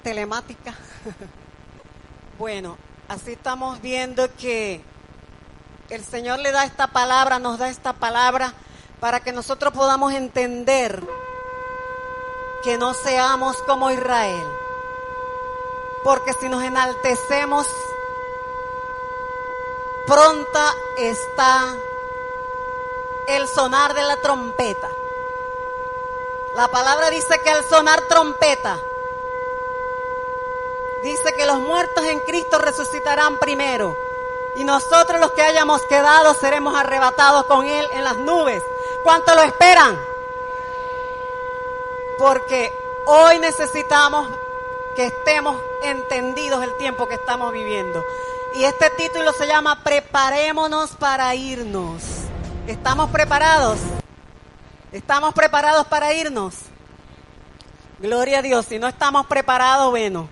telemática. Bueno, así estamos viendo que el Señor le da esta palabra, nos da esta palabra para que nosotros podamos entender que no seamos como Israel. Porque si nos enaltecemos, pronta está el sonar de la trompeta. La palabra dice que al sonar trompeta, dice que los muertos en Cristo resucitarán primero. Y nosotros los que hayamos quedado seremos arrebatados con Él en las nubes. ¿Cuánto lo esperan? Porque hoy necesitamos que estemos entendidos el tiempo que estamos viviendo. Y este título se llama Preparémonos para irnos. ¿Estamos preparados? ¿Estamos preparados para irnos? Gloria a Dios. Si no estamos preparados, bueno,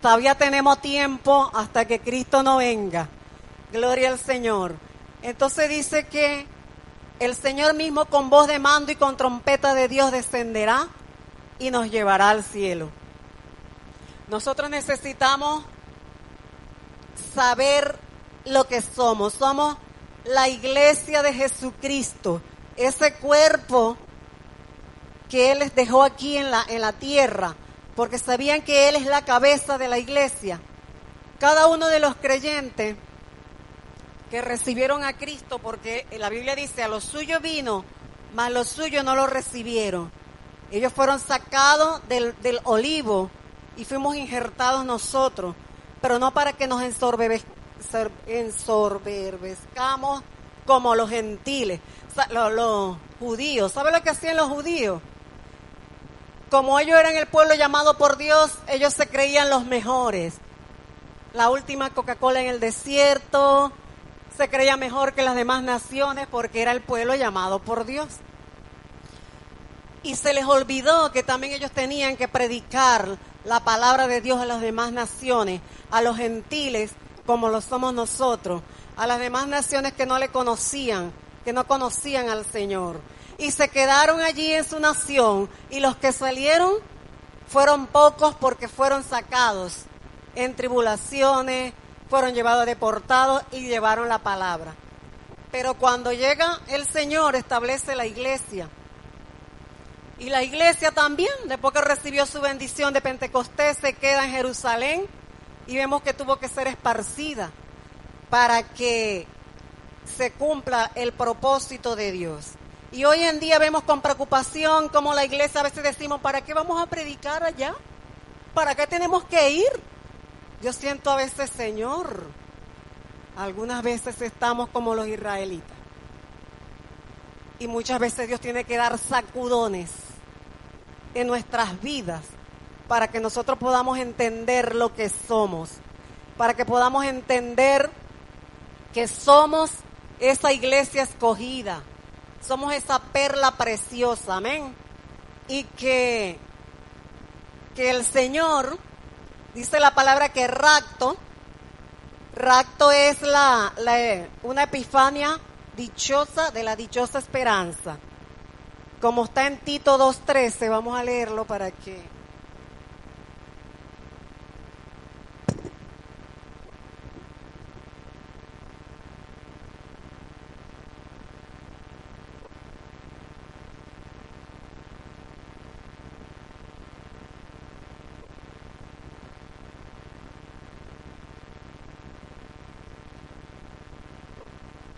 todavía tenemos tiempo hasta que Cristo no venga. Gloria al Señor. Entonces dice que el Señor mismo con voz de mando y con trompeta de Dios descenderá y nos llevará al cielo. Nosotros necesitamos saber lo que somos. Somos la iglesia de Jesucristo, ese cuerpo que Él les dejó aquí en la tierra, porque sabían que Él es la cabeza de la iglesia. Cada uno de los creyentes que recibieron a Cristo, porque la Biblia dice, a los suyos vino, mas los suyos no lo recibieron. Ellos fueron sacados del olivo y fuimos injertados nosotros, pero no para que nos ensoberbezcamos como los gentiles, los judíos. ¿Sabe lo que hacían los judíos? Como ellos eran el pueblo llamado por Dios, ellos se creían los mejores. La última Coca-Cola en el desierto, se creía mejor que las demás naciones porque era el pueblo llamado por Dios. Y se les olvidó que también ellos tenían que predicar la palabra de Dios a las demás naciones, a los gentiles como lo somos nosotros, a las demás naciones que no le conocían, que no conocían al Señor. Y se quedaron allí en su nación y los que salieron fueron pocos porque fueron sacados en tribulaciones, fueron llevados deportados y llevaron la palabra. Pero cuando llega el Señor establece la iglesia. Y la iglesia también, después que recibió su bendición de Pentecostés, se queda en Jerusalén y vemos que tuvo que ser esparcida para que se cumpla el propósito de Dios. Y hoy en día vemos con preocupación como la iglesia a veces decimos, ¿para qué vamos a predicar allá? ¿Para qué tenemos que ir? Yo siento a veces, Señor, algunas veces estamos como los israelitas. Y muchas veces Dios tiene que dar sacudones en nuestras vidas para que nosotros podamos entender lo que somos, para que podamos entender que somos esa iglesia escogida, somos esa perla preciosa, amén. Y que el Señor, dice la palabra que rapto es una epifania dichosa de la dichosa esperanza. Como está en Tito 2:13, vamos a leerlo para que...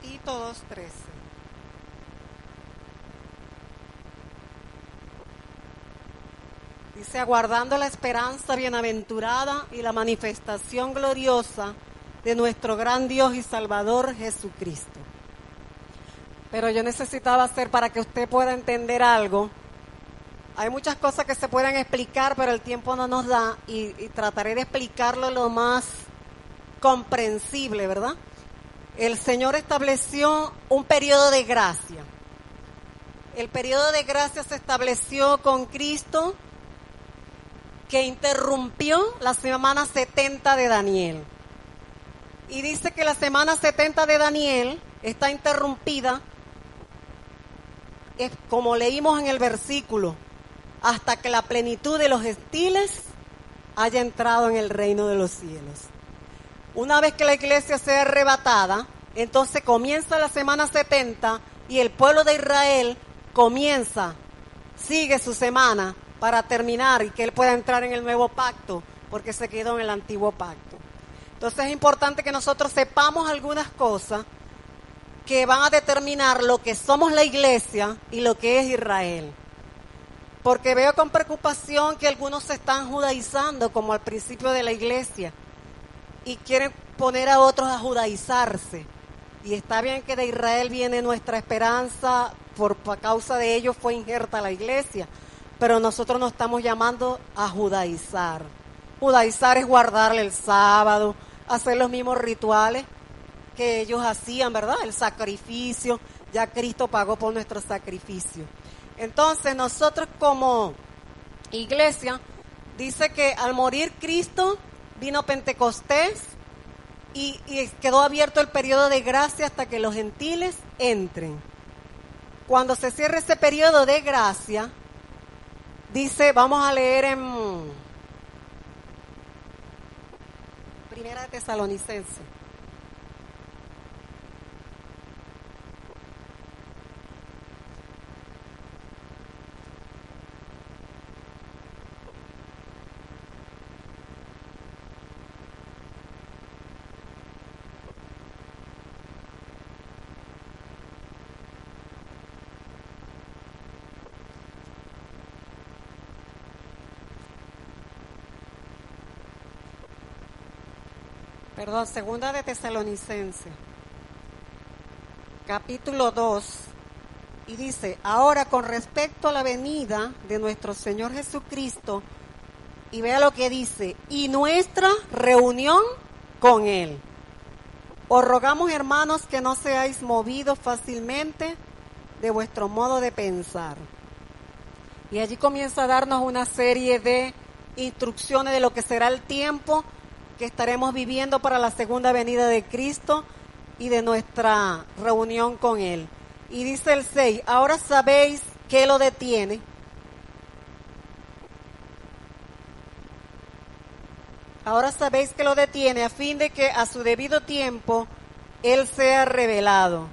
Tito 2:13. Dice, aguardando la esperanza bienaventurada y la manifestación gloriosa de nuestro gran Dios y Salvador Jesucristo. Pero yo necesitaba hacer para que usted pueda entender algo. Hay muchas cosas que se pueden explicar, pero el tiempo no nos da y trataré de explicarlo lo más comprensible, ¿verdad? El Señor estableció un periodo de gracia. El periodo de gracia se estableció con Cristo, que interrumpió la semana 70 de Daniel. Y dice que la semana 70 de Daniel está interrumpida, como leímos en el versículo, hasta que la plenitud de los gentiles haya entrado en el reino de los cielos. Una vez que la iglesia sea arrebatada, entonces comienza la semana 70 y el pueblo de Israel sigue su semana para terminar y que él pueda entrar en el nuevo pacto, porque se quedó en el antiguo pacto. Entonces es importante que nosotros sepamos algunas cosas que van a determinar lo que somos la iglesia y lo que es Israel. Porque veo con preocupación que algunos se están judaizando como al principio de la iglesia y quieren poner a otros a judaizarse. Y está bien que de Israel viene nuestra esperanza, por causa de ellos fue injerta la iglesia, pero nosotros nos estamos llamando a judaizar. Judaizar es guardarle el sábado, hacer los mismos rituales que ellos hacían, ¿verdad? El sacrificio, ya Cristo pagó por nuestro sacrificio. Entonces nosotros como iglesia, dice que al morir Cristo vino Pentecostés y quedó abierto el periodo de gracia hasta que los gentiles entren. Cuando se cierre ese periodo de gracia, dice, vamos a leer en Primera de Tesalonicenses. Perdón, Segunda de Tesalonicenses, capítulo 2, y dice, ahora con respecto a la venida de nuestro Señor Jesucristo, y vea lo que dice, y nuestra reunión con Él. Os rogamos, hermanos, que no seáis movidos fácilmente de vuestro modo de pensar. Y allí comienza a darnos una serie de instrucciones de lo que será el tiempo que estaremos viviendo para la segunda venida de Cristo y de nuestra reunión con Él. Y dice el 6, ahora sabéis qué lo detiene. Ahora sabéis que lo detiene a fin de que a su debido tiempo Él sea revelado,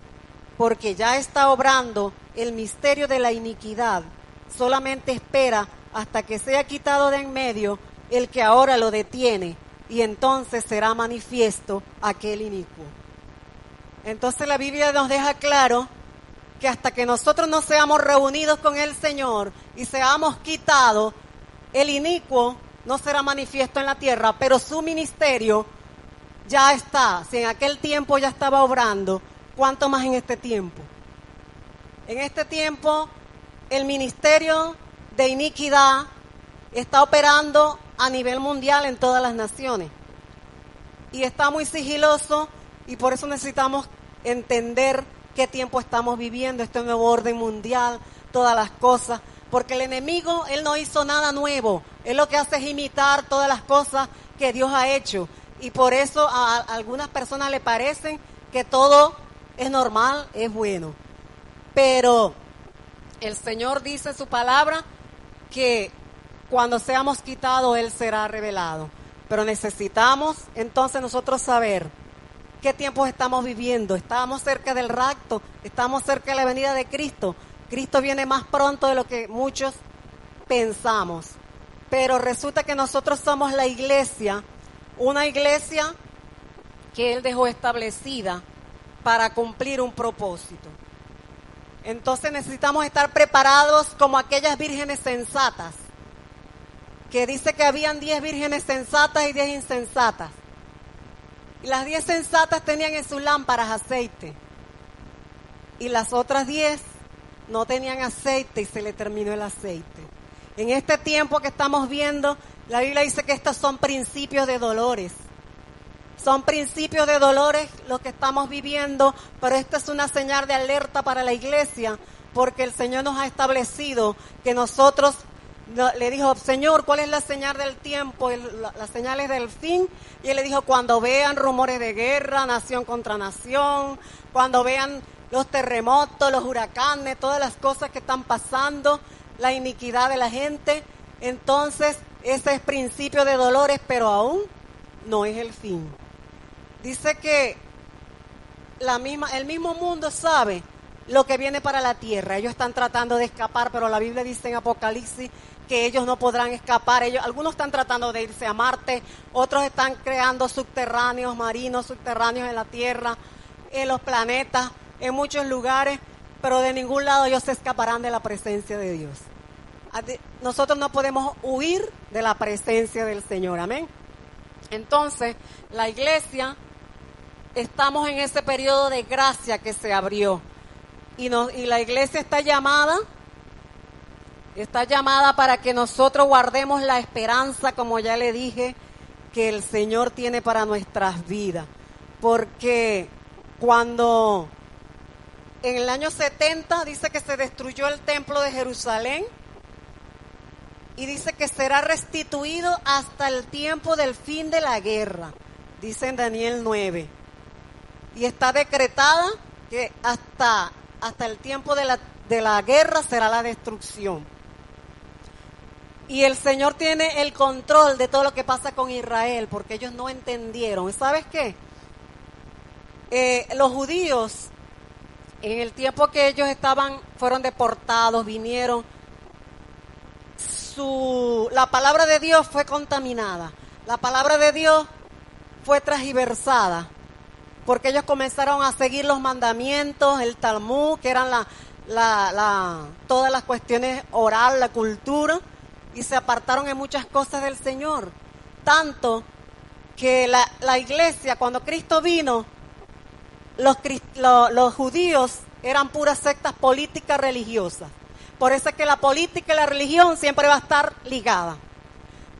porque ya está obrando el misterio de la iniquidad. Solamente espera hasta que sea quitado de en medio el que ahora lo detiene, y entonces será manifiesto aquel inicuo. Entonces la Biblia nos deja claro que hasta que nosotros no seamos reunidos con el Señor y seamos quitados, el inicuo no será manifiesto en la tierra, pero su ministerio ya está. Si en aquel tiempo ya estaba obrando, ¿cuánto más en este tiempo? En este tiempo el ministerio de iniquidad está operando a nivel mundial en todas las naciones. Y está muy sigiloso y por eso necesitamos entender qué tiempo estamos viviendo, este nuevo orden mundial, todas las cosas. Porque el enemigo, él no hizo nada nuevo. Él lo que hace es imitar todas las cosas que Dios ha hecho. Y por eso a algunas personas le parecen que todo es normal, es bueno. Pero el Señor dice en su palabra que cuando seamos quitados, Él será revelado. Pero necesitamos entonces nosotros saber qué tiempos estamos viviendo. Estamos cerca del rapto, estamos cerca de la venida de Cristo. Cristo viene más pronto de lo que muchos pensamos. Pero resulta que nosotros somos la iglesia, una iglesia que Él dejó establecida para cumplir un propósito. Entonces necesitamos estar preparados como aquellas vírgenes sensatas, que dice que habían 10 vírgenes sensatas y 10 insensatas. Y las 10 sensatas tenían en sus lámparas aceite. Y las otras 10 no tenían aceite y se le terminó el aceite. En este tiempo que estamos viendo, la Biblia dice que estos son principios de dolores. Son principios de dolores los que estamos viviendo, pero esta es una señal de alerta para la iglesia, porque el Señor nos ha establecido que nosotros, le dijo, Señor, ¿cuál es la señal del tiempo? Las señales del fin. Y Él le dijo, cuando vean rumores de guerra, nación contra nación, cuando vean los terremotos, los huracanes, todas las cosas que están pasando, la iniquidad de la gente, entonces Ese es principio de dolores, pero aún no es el fin. Dice que el mismo mundo sabe lo que viene para la tierra. Ellos están tratando de escapar, pero la Biblia dice en Apocalipsis que ellos no podrán escapar. Algunos están tratando de irse a Marte, otros están creando subterráneos, marinos subterráneos en la tierra, en los planetas, en muchos lugares, pero de ningún lado ellos se escaparán de la presencia de Dios. Nosotros no podemos huir de la presencia del Señor, amén. Entonces, la iglesia, estamos en ese periodo de gracia que se abrió. Y la iglesia está llamada para que nosotros guardemos la esperanza, como ya le dije, que el Señor tiene para nuestras vidas. Porque cuando en el año 70 dice que se destruyó el templo de Jerusalén, y dice que será restituido hasta el tiempo del fin de la guerra, dice en Daniel 9. Y está decretada que hasta el tiempo de la guerra será la destrucción. Y el Señor tiene el control de todo lo que pasa con Israel, porque ellos no entendieron. ¿Sabes qué? Los judíos, en el tiempo que ellos fueron deportados, vinieron, la palabra de Dios fue contaminada. La palabra de Dios fue transgiversada, porque ellos comenzaron a seguir los mandamientos, el Talmud, que eran todas las cuestiones oral, la cultura, y se apartaron en muchas cosas del Señor. Tanto que la iglesia, cuando Cristo vino, los judíos eran puras sectas políticas religiosas. Por eso es que la política y la religión siempre va a estar ligada.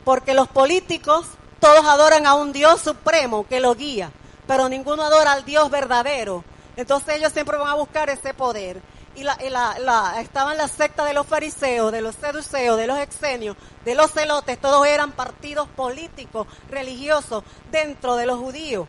Porque los políticos, todos adoran a un Dios supremo que lo guía, pero ninguno adora al Dios verdadero. Entonces ellos siempre van a buscar ese poder. Estaban las sectas de los fariseos, de los seduceos, de los exenios, de los celotes, todos eran partidos políticos, religiosos, dentro de los judíos.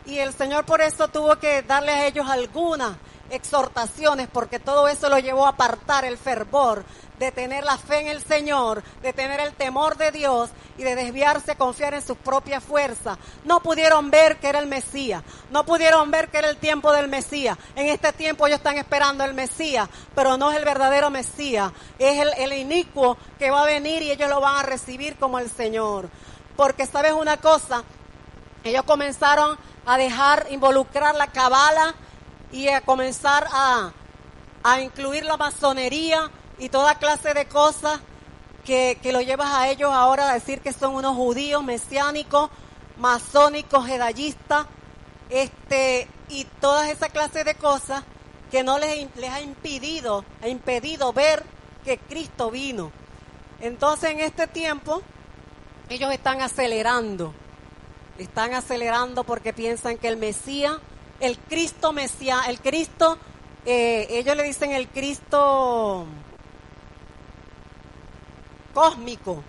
Y el Señor por eso tuvo que darles a ellos algunas exhortaciones, porque todo eso lo llevó a apartar el fervor de tener la fe en el Señor, de tener el temor de Dios y de desviarse a confiar en sus propias fuerzas. No pudieron ver que era el Mesías, no pudieron ver que era el tiempo del Mesías. En este tiempo ellos están esperando el Mesías, pero no es el verdadero Mesías, es el inicuo que va a venir y ellos lo van a recibir como el Señor. Porque sabes una cosa, ellos comenzaron a dejar involucrar la cabala y a comenzar a incluir la masonería y toda clase de cosas que lo llevas a ellos ahora a decir que son unos judíos mesiánicos, masónicos, jedayistas, y toda esa clase de cosas que no les ha impedido ver que Cristo vino. Entonces en este tiempo ellos están acelerando porque piensan que el Mesías, el Cristo Mesías, ellos le dicen el Cristo cósmico,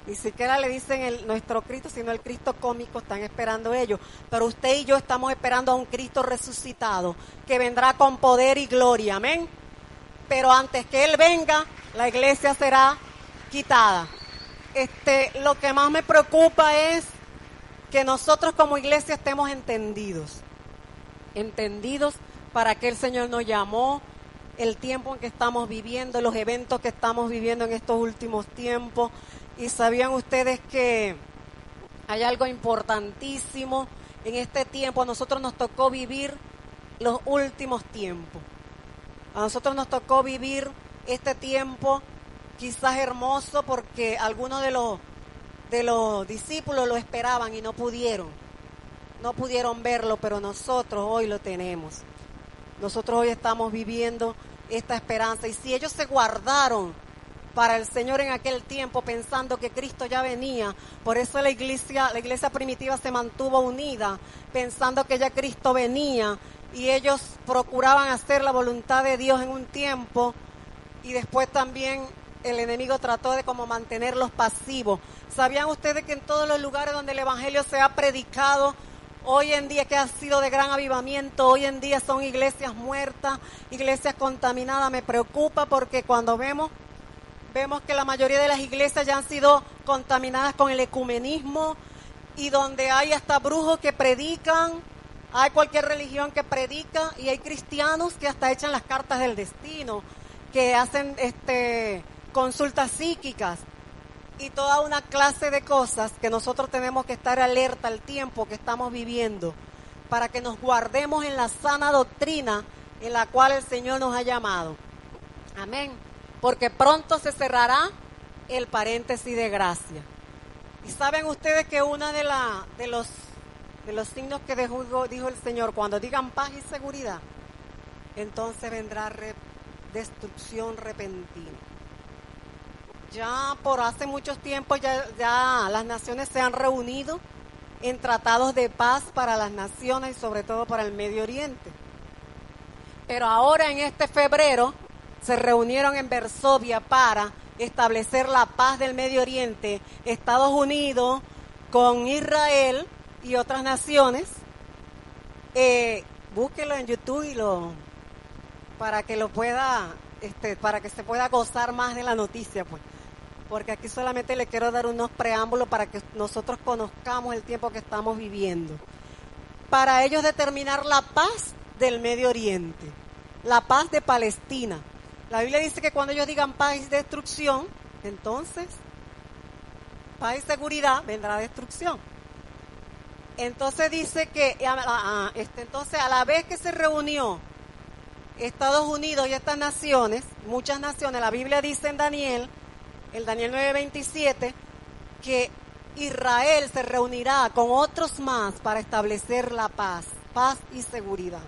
ni siquiera le dicen nuestro Cristo, sino el Cristo cósmico están esperando ellos. Pero usted y yo estamos esperando a un Cristo resucitado, que vendrá con poder y gloria, amén. Pero antes que Él venga, la iglesia será quitada. Lo que más me preocupa es que nosotros como iglesia estemos entendidos para que el Señor nos llamó, el tiempo en que estamos viviendo, los eventos que estamos viviendo en estos últimos tiempos. Y sabían ustedes que hay algo importantísimo en este tiempo. A nosotros nos tocó vivir los últimos tiempos. A nosotros nos tocó vivir este tiempo quizás hermoso, porque algunos de los discípulos lo esperaban y no pudieron verlo, pero nosotros hoy lo tenemos. Nosotros hoy estamos viviendo esta esperanza, y si ellos se guardaron para el Señor en aquel tiempo pensando que Cristo ya venía, por eso la iglesia primitiva se mantuvo unida, pensando que ya Cristo venía, y ellos procuraban hacer la voluntad de Dios en un tiempo, y después también el enemigo trató de como mantenerlos pasivos. ¿Sabían ustedes que en todos los lugares donde el evangelio se ha predicado, hoy en día, que ha sido de gran avivamiento, hoy en día son iglesias muertas, iglesias contaminadas? Me preocupa, porque cuando vemos vemos que la mayoría de las iglesias ya han sido contaminadas con el ecumenismo y donde hay hasta brujos que predican, hay cualquier religión que predica y hay cristianos que hasta echan las cartas del destino, que hacen consultas psíquicas y toda una clase de cosas que nosotros tenemos que estar alerta al tiempo que estamos viviendo para que nos guardemos en la sana doctrina en la cual el Señor nos ha llamado. Amén. Porque pronto se cerrará el paréntesis de gracia. Y saben ustedes que una de los signos que dijo el Señor, cuando digan paz y seguridad, entonces vendrá destrucción repentina. Ya por hace muchos tiempos ya las naciones se han reunido en tratados de paz para las naciones y sobre todo para el Medio Oriente. Pero ahora en este febrero se reunieron en Varsovia para establecer la paz del Medio Oriente, Estados Unidos con Israel y otras naciones. Búsquelo en YouTube para que lo pueda, para que se pueda gozar más de la noticia, pues. Porque aquí solamente le quiero dar unos preámbulos para que nosotros conozcamos el tiempo que estamos viviendo. Para ellos determinar la paz del Medio Oriente, la paz de Palestina. La Biblia dice que cuando ellos digan paz y destrucción, entonces, paz y seguridad, vendrá destrucción. Entonces dice que, entonces a la vez que se reunió Estados Unidos y estas naciones, muchas naciones, la Biblia dice en Daniel 9:27, que Israel se reunirá con otros más para establecer la paz y seguridad.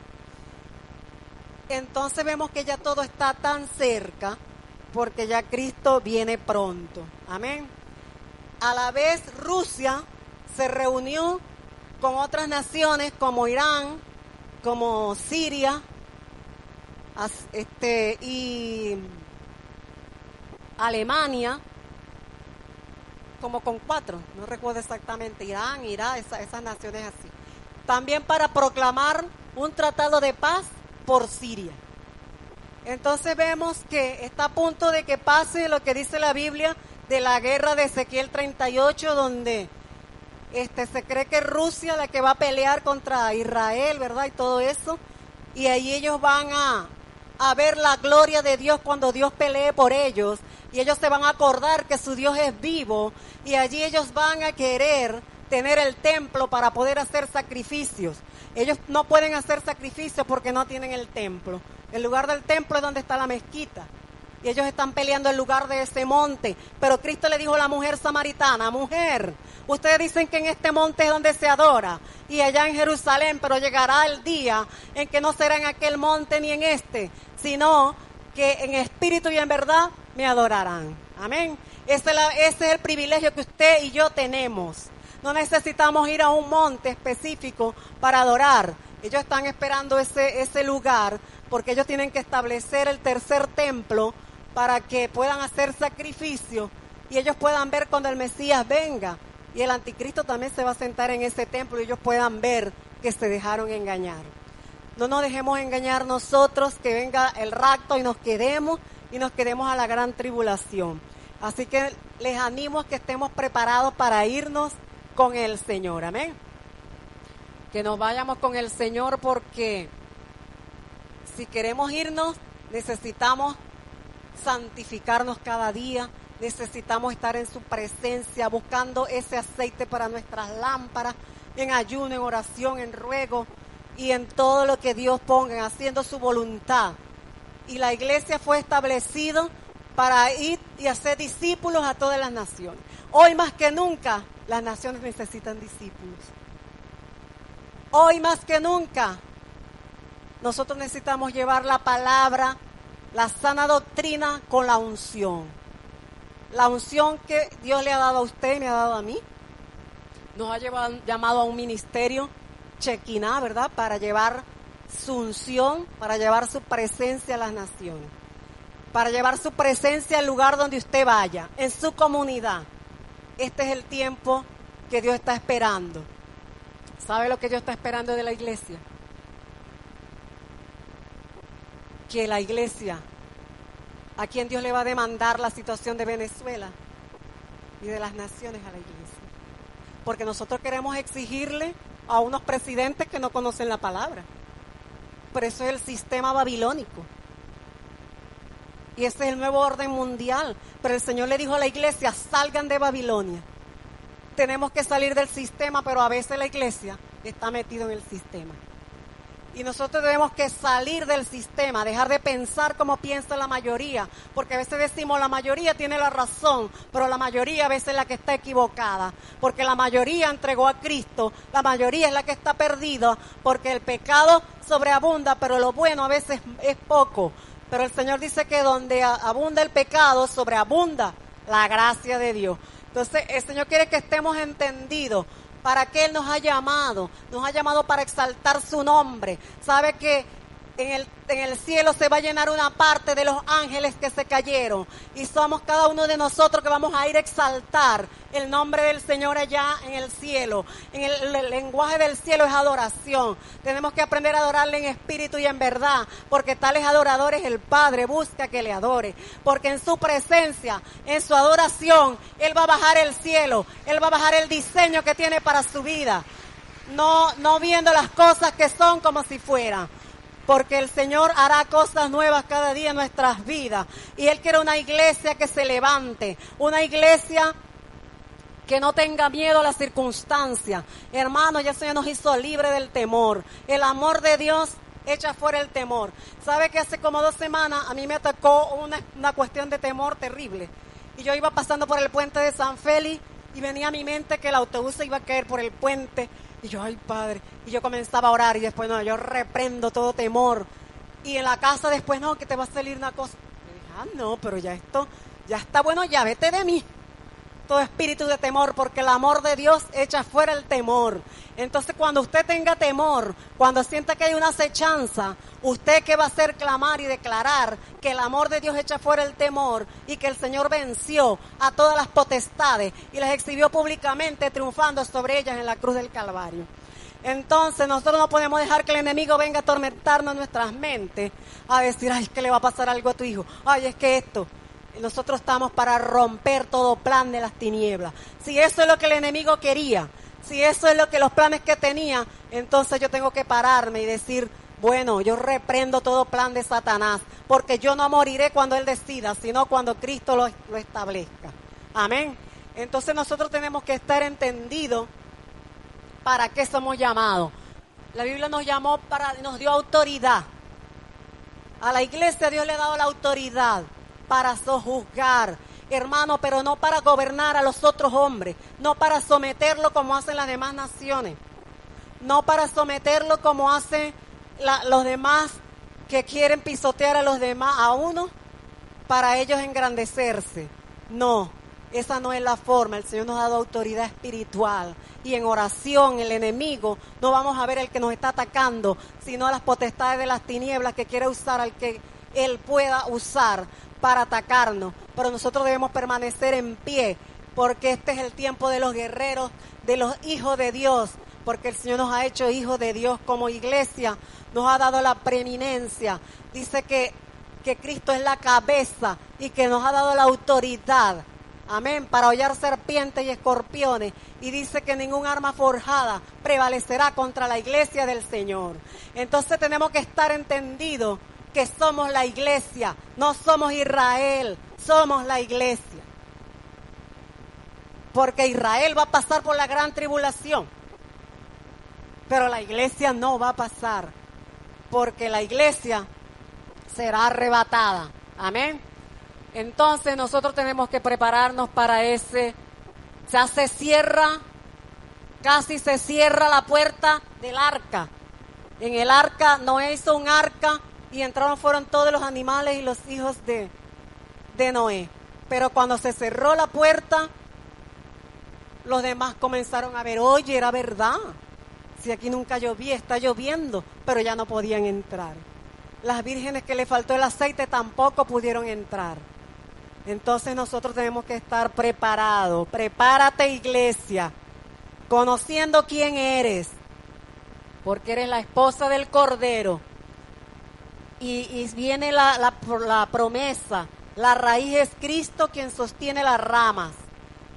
Entonces vemos que ya todo está tan cerca, porque ya Cristo viene pronto. Amén. A la vez Rusia se reunió con otras naciones como Irán, como Siria, y Alemania, como con 4, no recuerdo exactamente, Irán, Irak, esas naciones así. También para proclamar un tratado de paz por Siria. Entonces vemos que está a punto de que pase lo que dice la Biblia de la guerra de Ezequiel 38, donde se cree que es Rusia la que va a pelear contra Israel, ¿verdad? Y todo eso. Y ahí ellos van a ver la gloria de Dios cuando Dios pelee por ellos. Y ellos se van a acordar que su Dios es vivo. Y allí ellos van a querer tener el templo para poder hacer sacrificios. Ellos no pueden hacer sacrificios porque no tienen el templo. El lugar del templo es donde está la mezquita. Y ellos están peleando el lugar de ese monte. Pero Cristo le dijo a la mujer samaritana: mujer, ustedes dicen que en este monte es donde se adora, y allá en Jerusalén, pero llegará el día en que no será en aquel monte ni en este, sino que en espíritu y en verdad me adorarán. Amén. Ese es el privilegio que usted y yo tenemos. No necesitamos ir a un monte específico para adorar. Ellos están esperando ese lugar porque ellos tienen que establecer el tercer templo para que puedan hacer sacrificio y ellos puedan ver cuando el Mesías venga. Y el anticristo también se va a sentar en ese templo y ellos puedan ver que se dejaron engañar. No nos dejemos engañar nosotros, que venga el rapto y nos quedemos a la gran tribulación. Así que les animo a que estemos preparados para irnos con el Señor. Amén. Que nos vayamos con el Señor, porque si queremos irnos, necesitamos santificarnos cada día, necesitamos estar en su presencia, buscando ese aceite para nuestras lámparas, en ayuno, en oración, en ruego y en todo lo que Dios ponga, haciendo su voluntad. Y la iglesia fue establecida para ir y hacer discípulos a todas las naciones. Hoy más que nunca, las naciones necesitan discípulos. Hoy más que nunca, nosotros necesitamos llevar la palabra, la sana doctrina con la unción. La unción que Dios le ha dado a usted y me ha dado a mí. Nos ha llamado a un ministerio Chequiná, ¿verdad? Para llevar su unción, para llevar su presencia a las naciones. Para llevar su presencia al lugar donde usted vaya, en su comunidad. Este es el tiempo que Dios está esperando. ¿Sabe lo que Dios está esperando de la iglesia? Que la iglesia ¿A quién Dios le va a demandar la situación de Venezuela y de las naciones a la iglesia? Porque nosotros queremos exigirle a unos presidentes que no conocen la palabra. Pero eso es el sistema babilónico. Y ese es el nuevo orden mundial. Pero el Señor le dijo a la iglesia, salgan de Babilonia. Tenemos que salir del sistema, pero a veces la iglesia está metida en el sistema. Y nosotros tenemos que salir del sistema, dejar de pensar como piensa la mayoría, porque a veces decimos la mayoría tiene la razón, pero la mayoría a veces es la que está equivocada, porque la mayoría entregó a Cristo, la mayoría es la que está perdida, porque el pecado sobreabunda, pero lo bueno a veces es poco. Pero el Señor dice que donde abunda el pecado, sobreabunda la gracia de Dios. Entonces el Señor quiere que estemos entendidos. ¿Para qué Él nos ha llamado? Nos ha llamado para exaltar su nombre. ¿Sabe que en el cielo se va a llenar una parte de los ángeles que se cayeron? Y somos cada uno de nosotros que vamos a ir a exaltar el nombre del Señor allá en el cielo. En el lenguaje del cielo es adoración. Tenemos que aprender a adorarle en espíritu y en verdad, porque tales adoradores el Padre busca que le adore. Porque en su presencia, en su adoración, Él va a bajar el cielo. Él va a bajar el diseño que tiene para su vida. No viendo las cosas que son como si fueran. Porque el Señor hará cosas nuevas cada día en nuestras vidas. Y Él quiere una iglesia que se levante. Una iglesia que no tenga miedo a las circunstancias. Hermano, ya el Señor nos hizo libre del temor. El amor de Dios echa fuera el temor. ¿Sabe que hace como 2 semanas a mí me atacó una cuestión de temor terrible? Y yo iba pasando por el puente de San Félix y venía a mi mente que el autobús se iba a caer por el puente. Y yo, ay, Padre. Y yo comenzaba a orar y después, no, yo reprendo todo temor. Y en la casa después, no, que te va a salir una cosa. Y dije, no, pero ya esto, ya está bueno, ya vete de mí. Todo espíritu de temor, porque el amor de Dios echa fuera el temor. Entonces, cuando usted tenga temor, cuando sienta que hay una acechanza, ¿usted qué va a hacer? Clamar y declarar que el amor de Dios echa fuera el temor y que el Señor venció a todas las potestades y las exhibió públicamente, triunfando sobre ellas en la cruz del Calvario. Entonces, nosotros no podemos dejar que el enemigo venga a atormentarnos nuestras mentes, a decir, ay, es que le va a pasar algo a tu hijo, ay, es que esto. Nosotros estamos para romper todo plan de las tinieblas. Si eso es lo que el enemigo quería, si eso es lo que los planes que tenía, entonces yo tengo que pararme y decir, bueno, yo reprendo todo plan de Satanás, porque yo no moriré cuando él decida, sino cuando Cristo lo establezca. Amén. Entonces nosotros tenemos que estar entendidos para qué somos llamados. La Biblia nos llamó nos dio autoridad. A la iglesia Dios le ha dado la autoridad para sojuzgar, hermano, pero no para gobernar a los otros hombres, no para someterlo como hacen las demás naciones, no para someterlo como hacen los demás que quieren pisotear a los demás, a uno, para ellos engrandecerse. No, esa no es la forma. El Señor nos ha dado autoridad espiritual y en oración el enemigo no vamos a ver el que nos está atacando, sino a las potestades de las tinieblas que quiere usar al que él pueda usar para atacarnos, pero nosotros debemos permanecer en pie, porque este es el tiempo de los guerreros, de los hijos de Dios, porque el Señor nos ha hecho hijos de Dios como iglesia, nos ha dado la preeminencia, dice que Cristo es la cabeza y que nos ha dado la autoridad, amén, para hollar serpientes y escorpiones, y dice que ningún arma forjada prevalecerá contra la iglesia del Señor. Entonces tenemos que estar entendidos que somos la iglesia, no somos Israel, somos la iglesia. Porque Israel va a pasar por la gran tribulación, pero la iglesia no va a pasar, porque la iglesia será arrebatada. Amén. Entonces nosotros tenemos que prepararnos para ese. Ya se cierra, casi se cierra la puerta del arca. En el arca, Noé hizo un arca y fueron todos los animales y los hijos de Noé. Pero cuando se cerró la puerta, los demás comenzaron a ver, oye, era verdad. Si aquí nunca llovía, está lloviendo, pero ya no podían entrar. Las vírgenes que le faltó el aceite tampoco pudieron entrar. Entonces nosotros tenemos que estar preparados. Prepárate, iglesia, conociendo quién eres, porque eres la esposa del Cordero. Y viene la promesa La raíz es Cristo quien sostiene las ramas.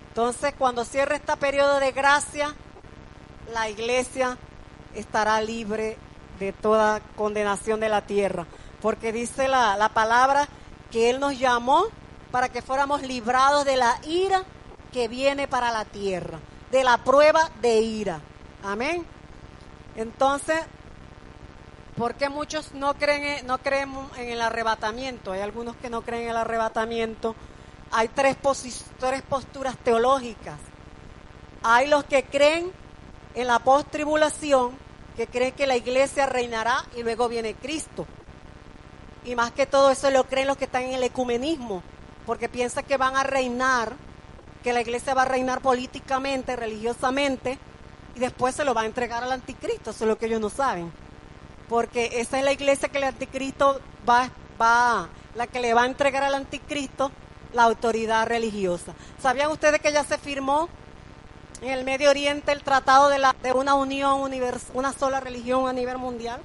Entonces, cuando cierre este periodo de gracia, la iglesia estará libre de toda condenación de la tierra. Porque dice la palabra que Él nos llamó para que fuéramos librados de la ira que viene para la tierra, de la prueba de ira. Amén. Entonces, ¿por qué muchos no creen en el arrebatamiento? Hay algunos que no creen en el arrebatamiento. Hay tres posturas teológicas. Hay los que creen en la post-tribulación, que creen que la iglesia reinará y luego viene Cristo. Y más que todo eso lo creen los que están en el ecumenismo, porque piensan que van a reinar, que la iglesia va a reinar políticamente, religiosamente, y después se lo va a entregar al anticristo. Eso es lo que ellos no saben. Porque esa es la iglesia que el anticristo la que le va a entregar al anticristo la autoridad religiosa. ¿Sabían ustedes que ya se firmó en el Medio Oriente el tratado de una unión, una sola religión a nivel mundial?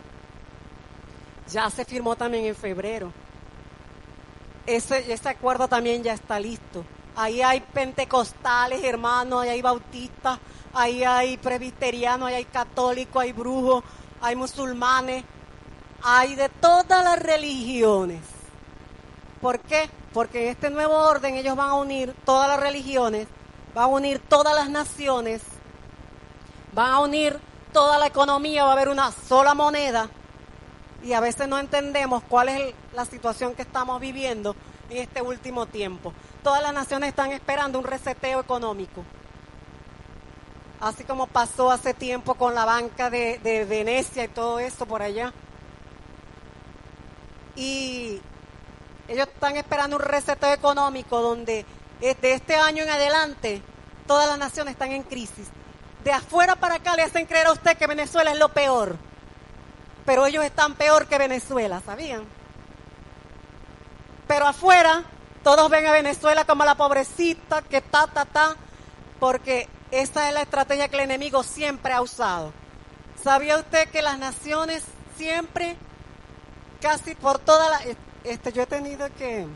Ya se firmó también en febrero. Ese acuerdo también ya está listo. Ahí hay pentecostales, hermanos, ahí hay bautistas, ahí hay presbiterianos, ahí hay católicos, hay brujos, hay musulmanes, hay de todas las religiones. ¿Por qué? Porque en este nuevo orden ellos van a unir todas las religiones, van a unir todas las naciones, van a unir toda la economía, va a haber una sola moneda. Y a veces no entendemos cuál es la situación que estamos viviendo en este último tiempo. Todas las naciones están esperando un reseteo económico. Así como pasó hace tiempo con la banca de Venecia y todo eso por allá. Y ellos están esperando un reseteo económico donde de este año en adelante todas las naciones están en crisis. De afuera para acá le hacen creer a usted que Venezuela es lo peor. Pero ellos están peor que Venezuela, ¿sabían? Pero afuera todos ven a Venezuela como la pobrecita que porque esa es la estrategia que el enemigo siempre ha usado. ¿Sabía usted que las naciones siempre, casi por toda la... yo he tenido que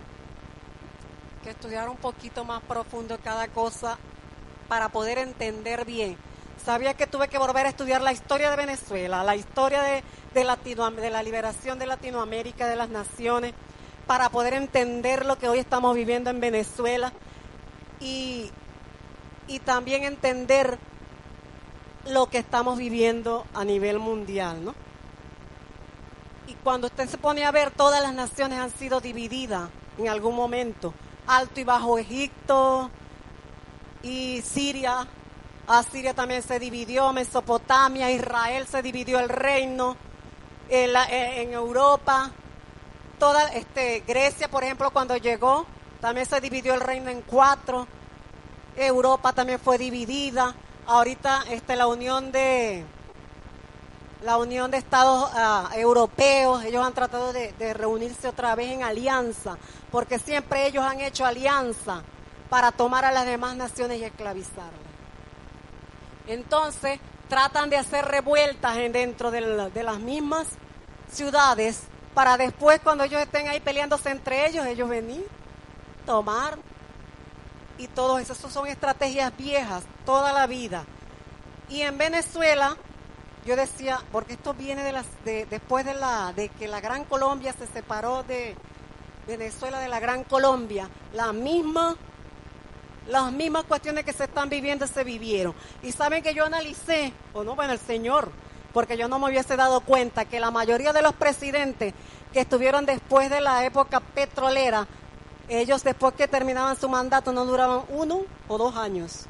estudiar un poquito más profundo cada cosa para poder entender bien. Sabía que tuve que volver a estudiar la historia de Venezuela, la historia de la liberación de Latinoamérica, de las naciones, para poder entender lo que hoy estamos viviendo en Venezuela y también entender lo que estamos viviendo a nivel mundial, ¿no? Y cuando usted se pone a ver, todas las naciones han sido divididas en algún momento. Alto y Bajo Egipto y Siria. Asiria también se dividió, Mesopotamia, Israel se dividió el reino, en Europa, Grecia, por ejemplo, cuando llegó, también se dividió el reino en 4, Europa también fue dividida, ahorita la unión de estados europeos, ellos han tratado de reunirse otra vez en alianza, porque siempre ellos han hecho alianza para tomar a las demás naciones y esclavizarlas. Entonces, tratan de hacer revueltas dentro de las mismas ciudades para después, cuando ellos estén ahí peleándose entre ellos venir, tomar. Y todo eso son estrategias viejas, toda la vida. Y en Venezuela, yo decía, porque esto viene después de que la Gran Colombia se separó de Venezuela de la Gran Colombia, las mismas cuestiones que se están viviendo se vivieron. Y saben que yo analicé, el Señor, porque yo no me hubiese dado cuenta que la mayoría de los presidentes que estuvieron después de la época petrolera, ellos después que terminaban su mandato no duraban 1 o 2 años,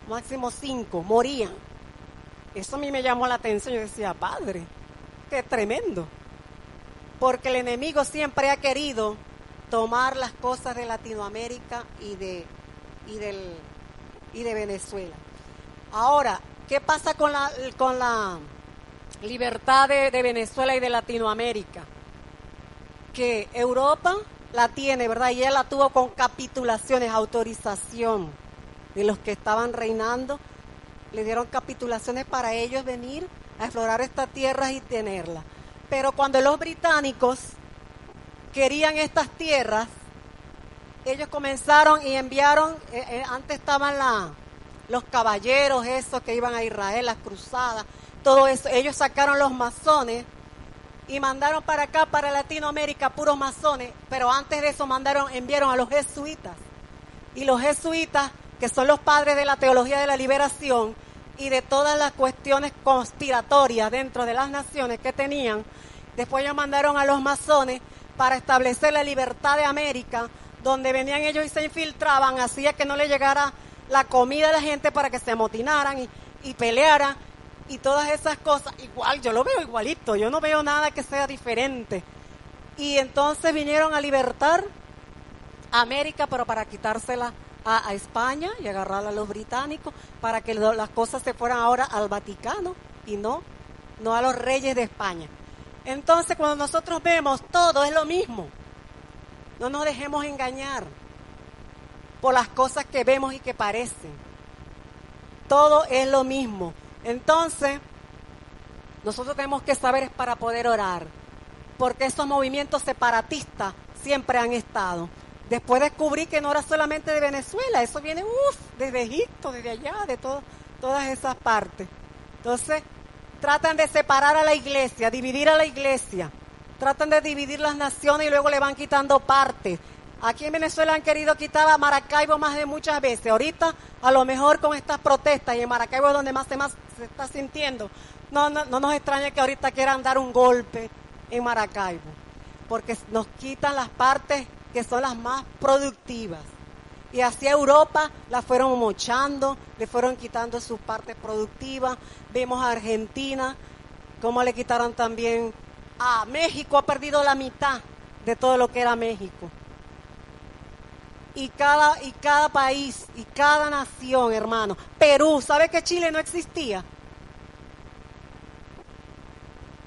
máximo 5, morían. Eso a mí me llamó la atención, yo decía, Padre, qué tremendo. Porque el enemigo siempre ha querido tomar las cosas de Latinoamérica y de Venezuela. Ahora, ¿qué pasa con la libertad de Venezuela y de Latinoamérica? Que Europa la tiene, ¿verdad? Y ella la tuvo con capitulaciones, autorización de los que estaban reinando. Le dieron capitulaciones para ellos venir a explorar estas tierras y tenerlas. Pero cuando los británicos querían estas tierras, ellos comenzaron y enviaron, antes estaban los caballeros esos que iban a Israel, las cruzadas, todo eso. Ellos sacaron los masones y mandaron para acá, para Latinoamérica, puros masones, pero antes de eso enviaron a los jesuitas. Y los jesuitas, que son los padres de la teología de la liberación y de todas las cuestiones conspiratorias dentro de las naciones que tenían, después ellos mandaron a los masones para establecer la libertad de América, donde venían ellos y se infiltraban, hacía que no le llegara la comida a la gente para que se amotinaran y pelearan y todas esas cosas. Igual, yo lo veo igualito, yo no veo nada que sea diferente. Y entonces vinieron a libertar a América, pero para quitársela a España y agarrarla a los británicos, para que las cosas se fueran ahora al Vaticano y no a los reyes de España. Entonces, cuando nosotros vemos, todo es lo mismo. No nos dejemos engañar por las cosas que vemos y que parecen. Todo es lo mismo. Entonces, nosotros tenemos que saber para poder orar, porque esos movimientos separatistas siempre han estado. Después descubrí que no era solamente de Venezuela, eso viene desde Egipto, desde allá, de todas esas partes. Entonces, tratan de separar a la iglesia, dividir a la iglesia, tratan de dividir las naciones y luego le van quitando partes. Aquí en Venezuela han querido quitar a Maracaibo más de muchas veces. Ahorita, a lo mejor con estas protestas, y en Maracaibo es donde más se está sintiendo, no nos extraña que ahorita quieran dar un golpe en Maracaibo, porque nos quitan las partes que son las más productivas. Y hacia Europa la fueron mochando, le fueron quitando sus partes productivas. Vemos a Argentina, cómo le quitaron también a México, ha perdido la mitad de todo lo que era México. Y cada país, y cada nación, hermano. Perú, ¿sabe que Chile no existía?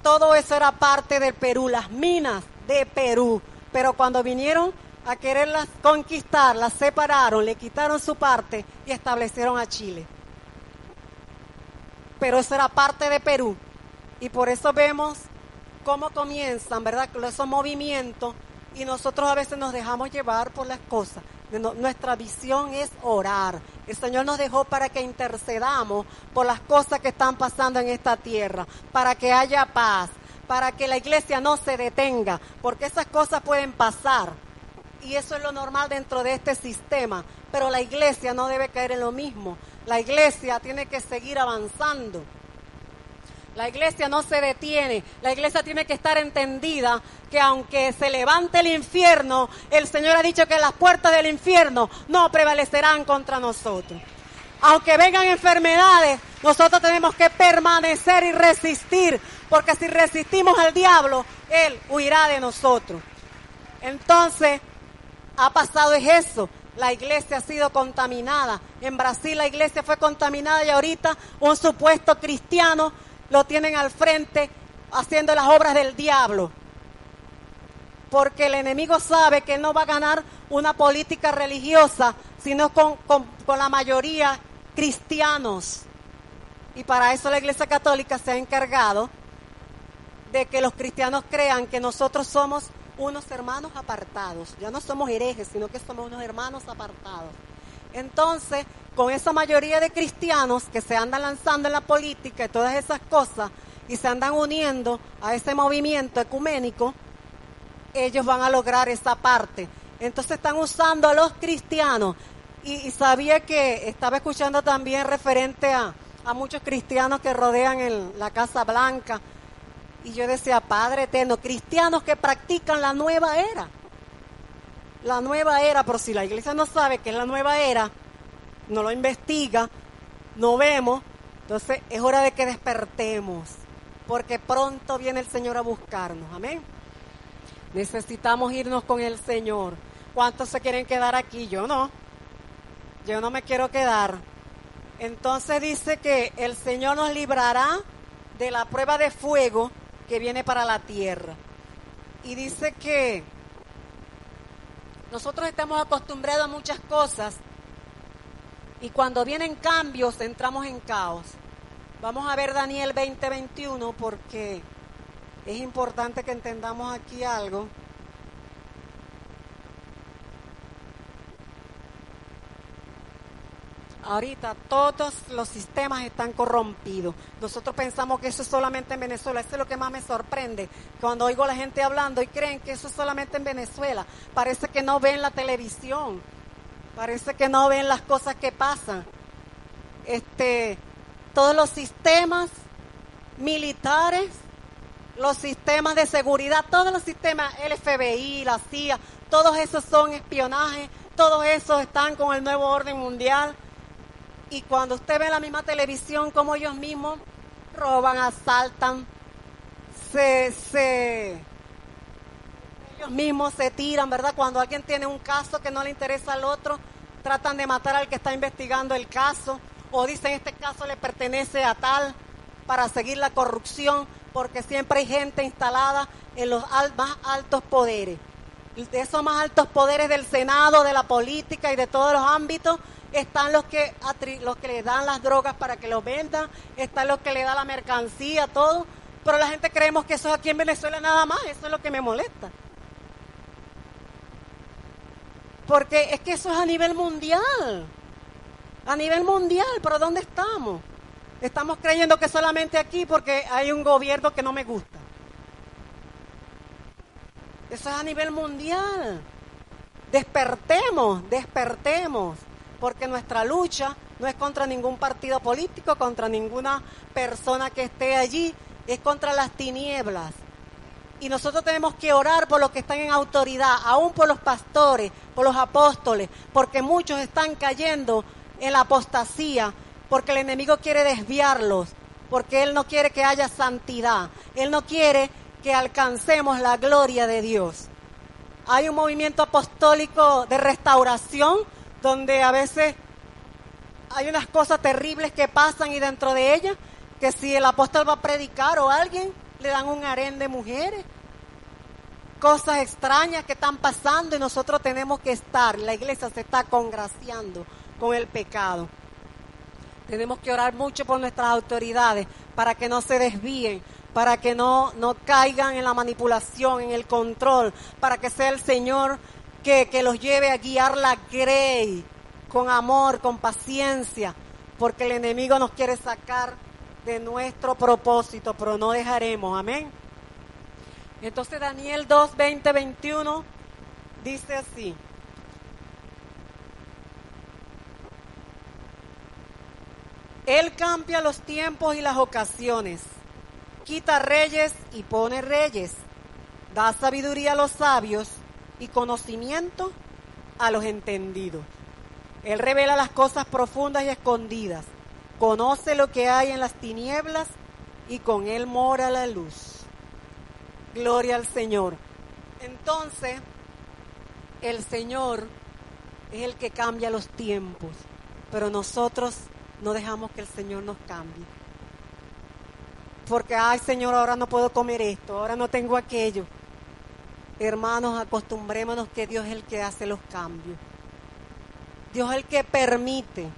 Todo eso era parte del Perú, las minas de Perú. Pero cuando vinieron a quererlas conquistar, las separaron, le quitaron su parte y establecieron a Chile. Pero eso era parte de Perú. Y por eso vemos cómo comienzan, ¿verdad?, esos movimientos, y nosotros a veces nos dejamos llevar por las cosas. Nuestra visión es orar. El Señor nos dejó para que intercedamos por las cosas que están pasando en esta tierra, para que haya paz, para que la iglesia no se detenga, porque esas cosas pueden pasar. Y eso es lo normal dentro de este sistema, pero la iglesia no debe caer en lo mismo. La iglesia tiene que seguir avanzando. La iglesia no se detiene. La iglesia tiene que estar entendida que aunque se levante el infierno, el Señor ha dicho que las puertas del infierno no prevalecerán contra nosotros. Aunque vengan enfermedades, nosotros tenemos que permanecer y resistir, porque si resistimos al diablo, él huirá de nosotros. Entonces, ha pasado eso. La iglesia ha sido contaminada. En Brasil la iglesia fue contaminada y ahorita un supuesto cristiano lo tienen al frente haciendo las obras del diablo. Porque el enemigo sabe que él no va a ganar una política religiosa, sino con la mayoría cristianos. Y para eso la Iglesia Católica se ha encargado de que los cristianos crean que nosotros somos unos hermanos apartados. Ya no somos herejes, sino que somos unos hermanos apartados. Entonces, con esa mayoría de cristianos que se andan lanzando en la política y todas esas cosas, y se andan uniendo a ese movimiento ecuménico, ellos van a lograr esa parte. Entonces están usando a los cristianos. Y sabía que estaba escuchando también referente a muchos cristianos que rodean la Casa Blanca. Y yo decía, Padre eterno, cristianos que practican la nueva era. La nueva era, pero si la iglesia no sabe que es la nueva era, no lo investiga, no vemos, entonces es hora de que despertemos, porque pronto viene el Señor a buscarnos, amén. Necesitamos irnos con el Señor. ¿Cuántos se quieren quedar aquí? Yo no me quiero quedar. Entonces dice que el Señor nos librará de la prueba de fuego que viene para la tierra. Y dice que nosotros estamos acostumbrados a muchas cosas y cuando vienen cambios entramos en caos. Vamos a ver Daniel 20:21 porque es importante que entendamos aquí algo. Ahorita todos los sistemas están corrompidos. Nosotros pensamos que eso es solamente en Venezuela. Eso es lo que más me sorprende. Cuando oigo a la gente hablando y creen que eso es solamente en Venezuela. Parece que no ven la televisión. Parece que no ven las cosas que pasan. Todos los sistemas militares, los sistemas de seguridad, todos los sistemas, el FBI, la CIA, todos esos son espionaje, todos esos están con el nuevo orden mundial. Y cuando usted ve la misma televisión, como ellos mismos roban, asaltan, ellos mismos se tiran, ¿verdad? Cuando alguien tiene un caso que no le interesa al otro, tratan de matar al que está investigando el caso, o dicen este caso le pertenece a tal, para seguir la corrupción, porque siempre hay gente instalada en los más altos poderes. De esos más altos poderes del Senado, de la política y de todos los ámbitos, están los que le dan las drogas para que los vendan, están los que le dan la mercancía, todo. Pero la gente creemos que eso es aquí en Venezuela nada más, eso es lo que me molesta. Porque es que eso es a nivel mundial. A nivel mundial, ¿pero dónde estamos? Estamos creyendo que solamente aquí porque hay un gobierno que no me gusta. Eso es a nivel mundial. Despertemos, porque nuestra lucha no es contra ningún partido político, contra ninguna persona que esté allí, es contra las tinieblas. Y nosotros tenemos que orar por los que están en autoridad, aún por los pastores, por los apóstoles, porque muchos están cayendo en la apostasía, porque el enemigo quiere desviarlos, porque él no quiere que haya santidad, él no quiere que alcancemos la gloria de Dios. Hay un movimiento apostólico de restauración donde a veces hay unas cosas terribles que pasan y dentro de ellas, que si el apóstol va a predicar o alguien, le dan un harén de mujeres. Cosas extrañas que están pasando y nosotros tenemos que estar, la iglesia se está congraciando con el pecado. Tenemos que orar mucho por nuestras autoridades para que no se desvíen, para que no caigan en la manipulación, en el control, para que sea el Señor que los lleve a guiar la grey con amor, con paciencia, porque el enemigo nos quiere sacar de nuestro propósito, pero no dejaremos, amén. Entonces Daniel 2, 20, 21 dice así: Él cambia los tiempos y las ocasiones, quita reyes y pone reyes, da sabiduría a los sabios y conocimiento a los entendidos. Él revela las cosas profundas y escondidas, conoce lo que hay en las tinieblas y con él mora la luz. Gloria al Señor. Entonces, el Señor es el que cambia los tiempos, pero nosotros no dejamos que el Señor nos cambie. Porque, ay Señor, ahora no puedo comer esto, ahora no tengo aquello. Hermanos, acostumbrémonos que Dios es el que hace los cambios. Dios es el que permite.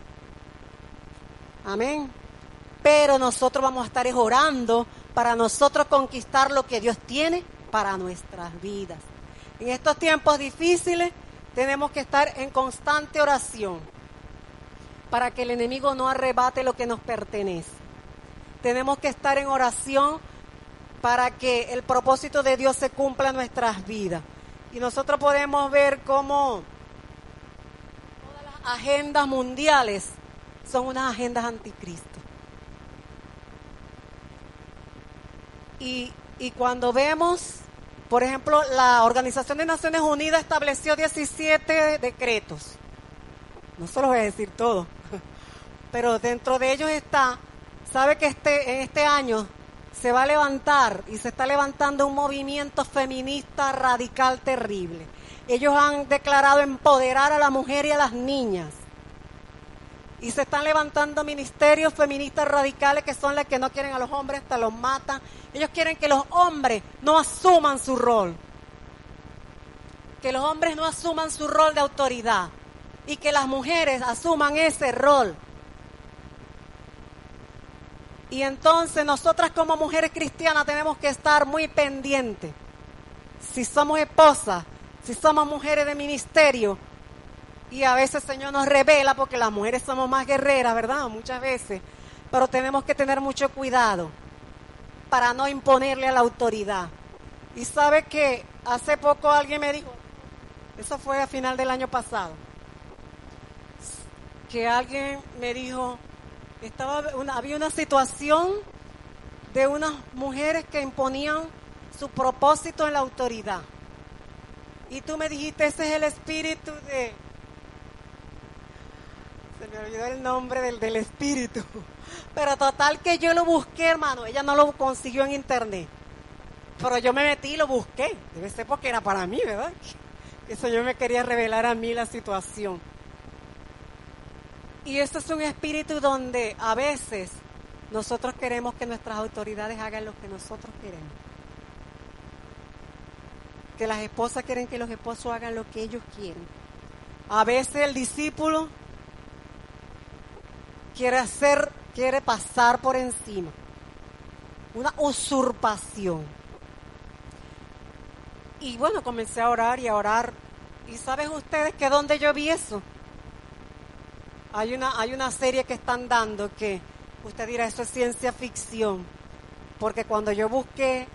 Amén. Pero nosotros vamos a estar orando para nosotros conquistar lo que Dios tiene para nuestras vidas. En estos tiempos difíciles tenemos que estar en constante oración para que el enemigo no arrebate lo que nos pertenece. Tenemos que estar en oración para que el propósito de Dios se cumpla en nuestras vidas. Y nosotros podemos ver cómo todas las agendas mundiales son unas agendas anticristo. Y cuando vemos, por ejemplo, la Organización de Naciones Unidas estableció 17 decretos. No se los voy a decir todo, pero dentro de ellos está, sabe que en este año se va a levantar y se está levantando un movimiento feminista radical terrible. Ellos han declarado empoderar a la mujer y a las niñas. Y se están levantando ministerios feministas radicales que son las que no quieren a los hombres, hasta los matan. Ellos quieren que los hombres no asuman su rol. Que los hombres no asuman su rol de autoridad. Y que las mujeres asuman ese rol. Y entonces nosotras como mujeres cristianas tenemos que estar muy pendientes. Si somos esposas, si somos mujeres de ministerio, Y a veces el Señor nos revela porque las mujeres somos más guerreras, ¿verdad? Muchas veces. Pero tenemos que tener mucho cuidado para no imponerle a la autoridad. Y sabe que hace poco alguien me dijo, eso fue a final del año pasado, que alguien me dijo, había una situación de unas mujeres que imponían su propósito en la autoridad. Y tú me dijiste, ese es el espíritu de... Se me olvidó el nombre del espíritu. Pero total que yo lo busqué, hermano. Ella no lo consiguió en internet. Pero yo me metí y lo busqué. Debe ser porque era para mí, ¿verdad? Que el Señor me quería revelar a mí la situación. Y esto es un espíritu donde a veces nosotros queremos que nuestras autoridades hagan lo que nosotros queremos. Que las esposas quieren que los esposos hagan lo que ellos quieren. A veces el discípulo quiere pasar por encima. Una usurpación. Y bueno, comencé a orar y a orar. ¿Y saben ustedes que dónde yo vi eso? Hay una serie que están dando que usted dirá, eso es ciencia ficción. Porque cuando yo busqué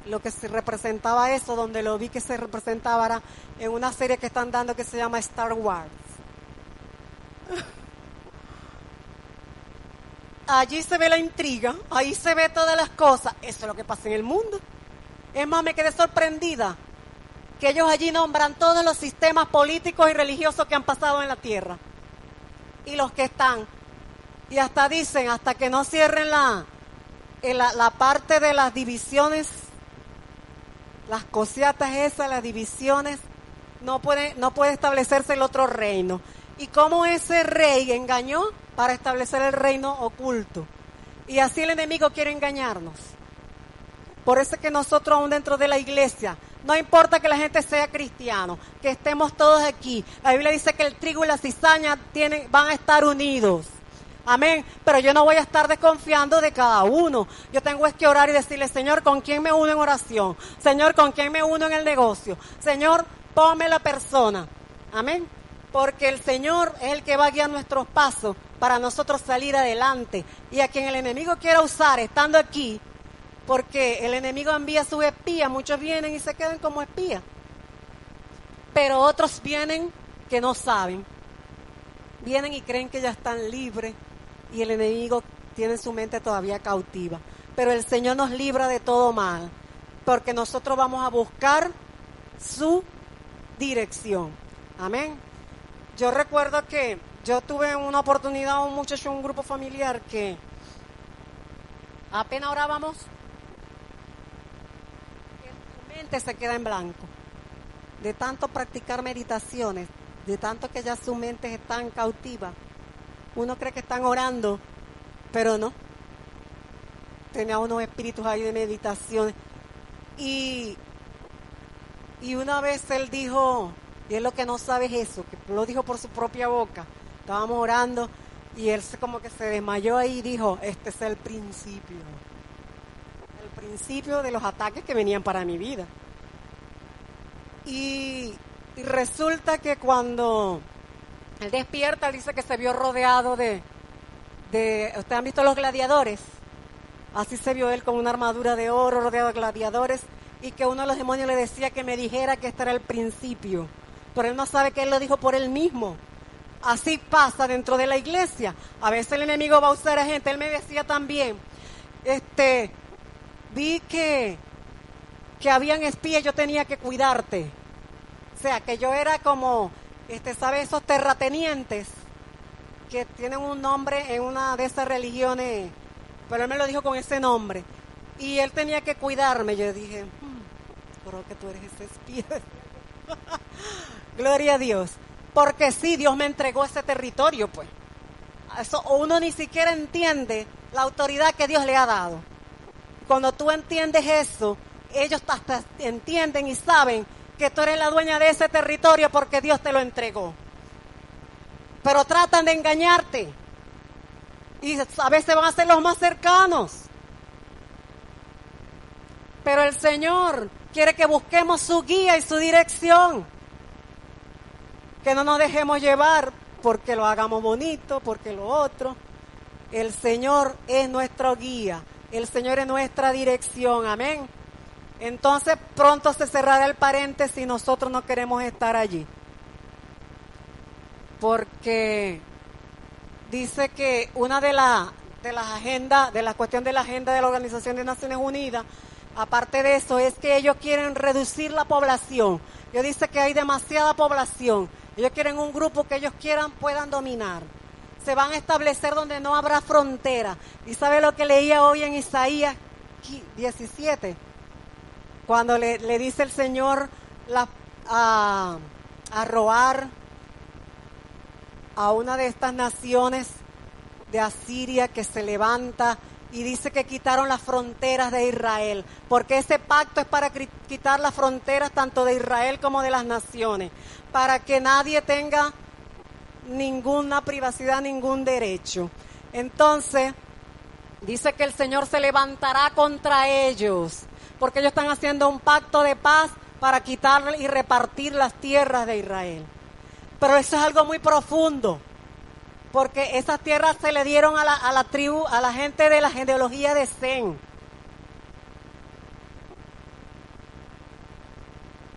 lo que se representaba eso, donde lo vi que se representaba era en una serie que están dando que se llama Star Wars. Allí se ve la intriga, ahí se ve todas las cosas. Eso es lo que pasa en el mundo. Es más, me quedé sorprendida que ellos allí nombran todos los sistemas políticos y religiosos que han pasado en la tierra. Y los que están. Y hasta dicen, hasta que no cierren la parte de las divisiones, las cosiatas esas, las divisiones, no puede establecerse el otro reino. Y cómo ese rey engañó para establecer el reino oculto. Y así el enemigo quiere engañarnos. Por eso es que nosotros aún dentro de la iglesia, no importa que la gente sea cristiano, que estemos todos aquí. La Biblia dice que el trigo y la cizaña van a estar unidos. Amén. Pero yo no voy a estar desconfiando de cada uno. Yo tengo es que orar y decirle, Señor, ¿con quién me uno en oración? Señor, ¿con quién me uno en el negocio? Señor, ponme la persona. Amén. Porque el Señor es el que va a guiar nuestros pasos para nosotros salir adelante. Y a quien el enemigo quiera usar estando aquí, porque el enemigo envía sus espías, muchos vienen y se quedan como espías. Pero otros vienen que no saben. Vienen y creen que ya están libres y el enemigo tiene su mente todavía cautiva. Pero el Señor nos libra de todo mal, porque nosotros vamos a buscar su dirección. Amén. Yo recuerdo que yo tuve una oportunidad, un muchacho, un grupo familiar que apenas orábamos, su mente se queda en blanco. De tanto practicar meditaciones, de tanto que ya su mente está en cautiva. Uno cree que están orando, pero no. Tenía unos espíritus ahí de meditación. Y una vez él dijo, y él lo que no sabe es eso, que lo dijo por su propia boca. Estábamos orando y él como que se desmayó ahí y dijo, este es el principio. El principio de los ataques que venían para mi vida. Y resulta que cuando él despierta, él dice que se vio rodeado de ¿ustedes han visto los gladiadores? Así se vio él con una armadura de oro rodeado de gladiadores y que uno de los demonios le decía que me dijera que este era el principio. Pero él no sabe que él lo dijo por él mismo. Así pasa dentro de la iglesia. A veces el enemigo va a usar a gente. Él me decía también, vi que habían espías, yo tenía que cuidarte. O sea, que yo era como, ¿sabes? Esos terratenientes que tienen un nombre en una de esas religiones, pero él me lo dijo con ese nombre. Y él tenía que cuidarme. Yo dije, creo que tú eres ese espía. Gloria a Dios. Porque sí, Dios me entregó ese territorio, pues. Eso uno ni siquiera entiende la autoridad que Dios le ha dado. Cuando tú entiendes eso, ellos hasta entienden y saben que tú eres la dueña de ese territorio porque Dios te lo entregó. Pero tratan de engañarte. Y a veces van a ser los más cercanos. Pero el Señor quiere que busquemos su guía y su dirección. que no nos dejemos llevar porque lo hagamos bonito, porque lo otro. El Señor es nuestro guía, el Señor es nuestra dirección, amén. Entonces pronto se cerrará el paréntesis si nosotros no queremos estar allí. Porque dice que una de las agendas, de la cuestión de la agenda de la Organización de Naciones Unidas, aparte de eso, es que ellos quieren reducir la población. Ellos dicen que hay demasiada población. Ellos quieren un grupo que ellos puedan dominar. Se van a establecer donde no habrá frontera. ¿Y sabe lo que leía hoy en Isaías 17? Cuando le dice el Señor a robar a una de estas naciones de Asiria que se levanta y dice que quitaron las fronteras de Israel, porque ese pacto es para quitar las fronteras tanto de Israel como de las naciones, para que nadie tenga ninguna privacidad, ningún derecho. Entonces, dice que el Señor se levantará contra ellos, porque ellos están haciendo un pacto de paz para quitar y repartir las tierras de Israel. Pero eso es algo muy profundo, porque esas tierras se le dieron a la tribu, a la gente de la genealogía de Sem.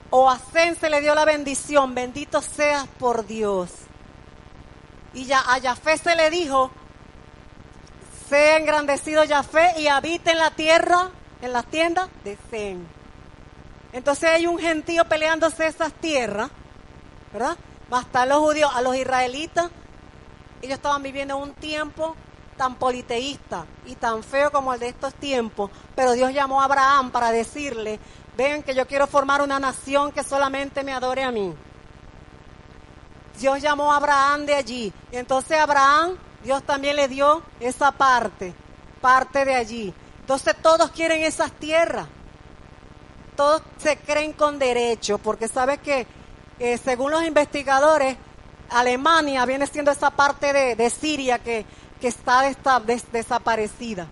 O a Sem se le dio la bendición, bendito seas por Dios. Y ya a Yahvé se le dijo, sea engrandecido Yahvé y habite en la tierra, en las tiendas de Sem. Entonces hay un gentío peleándose esas tierras, ¿verdad? Hasta los judíos, a los israelitas, ellos estaban viviendo un tiempo tan politeísta y tan feo como el de estos tiempos, pero Dios llamó a Abraham para decirle, ven que yo quiero formar una nación que solamente me adore a mí. Dios llamó a Abraham de allí, y entonces Abraham, Dios también le dio esa parte de allí. Entonces todos quieren esas tierras, todos se creen con derecho, porque sabes que según los investigadores, Alemania viene siendo esa parte de Siria que está desaparecida.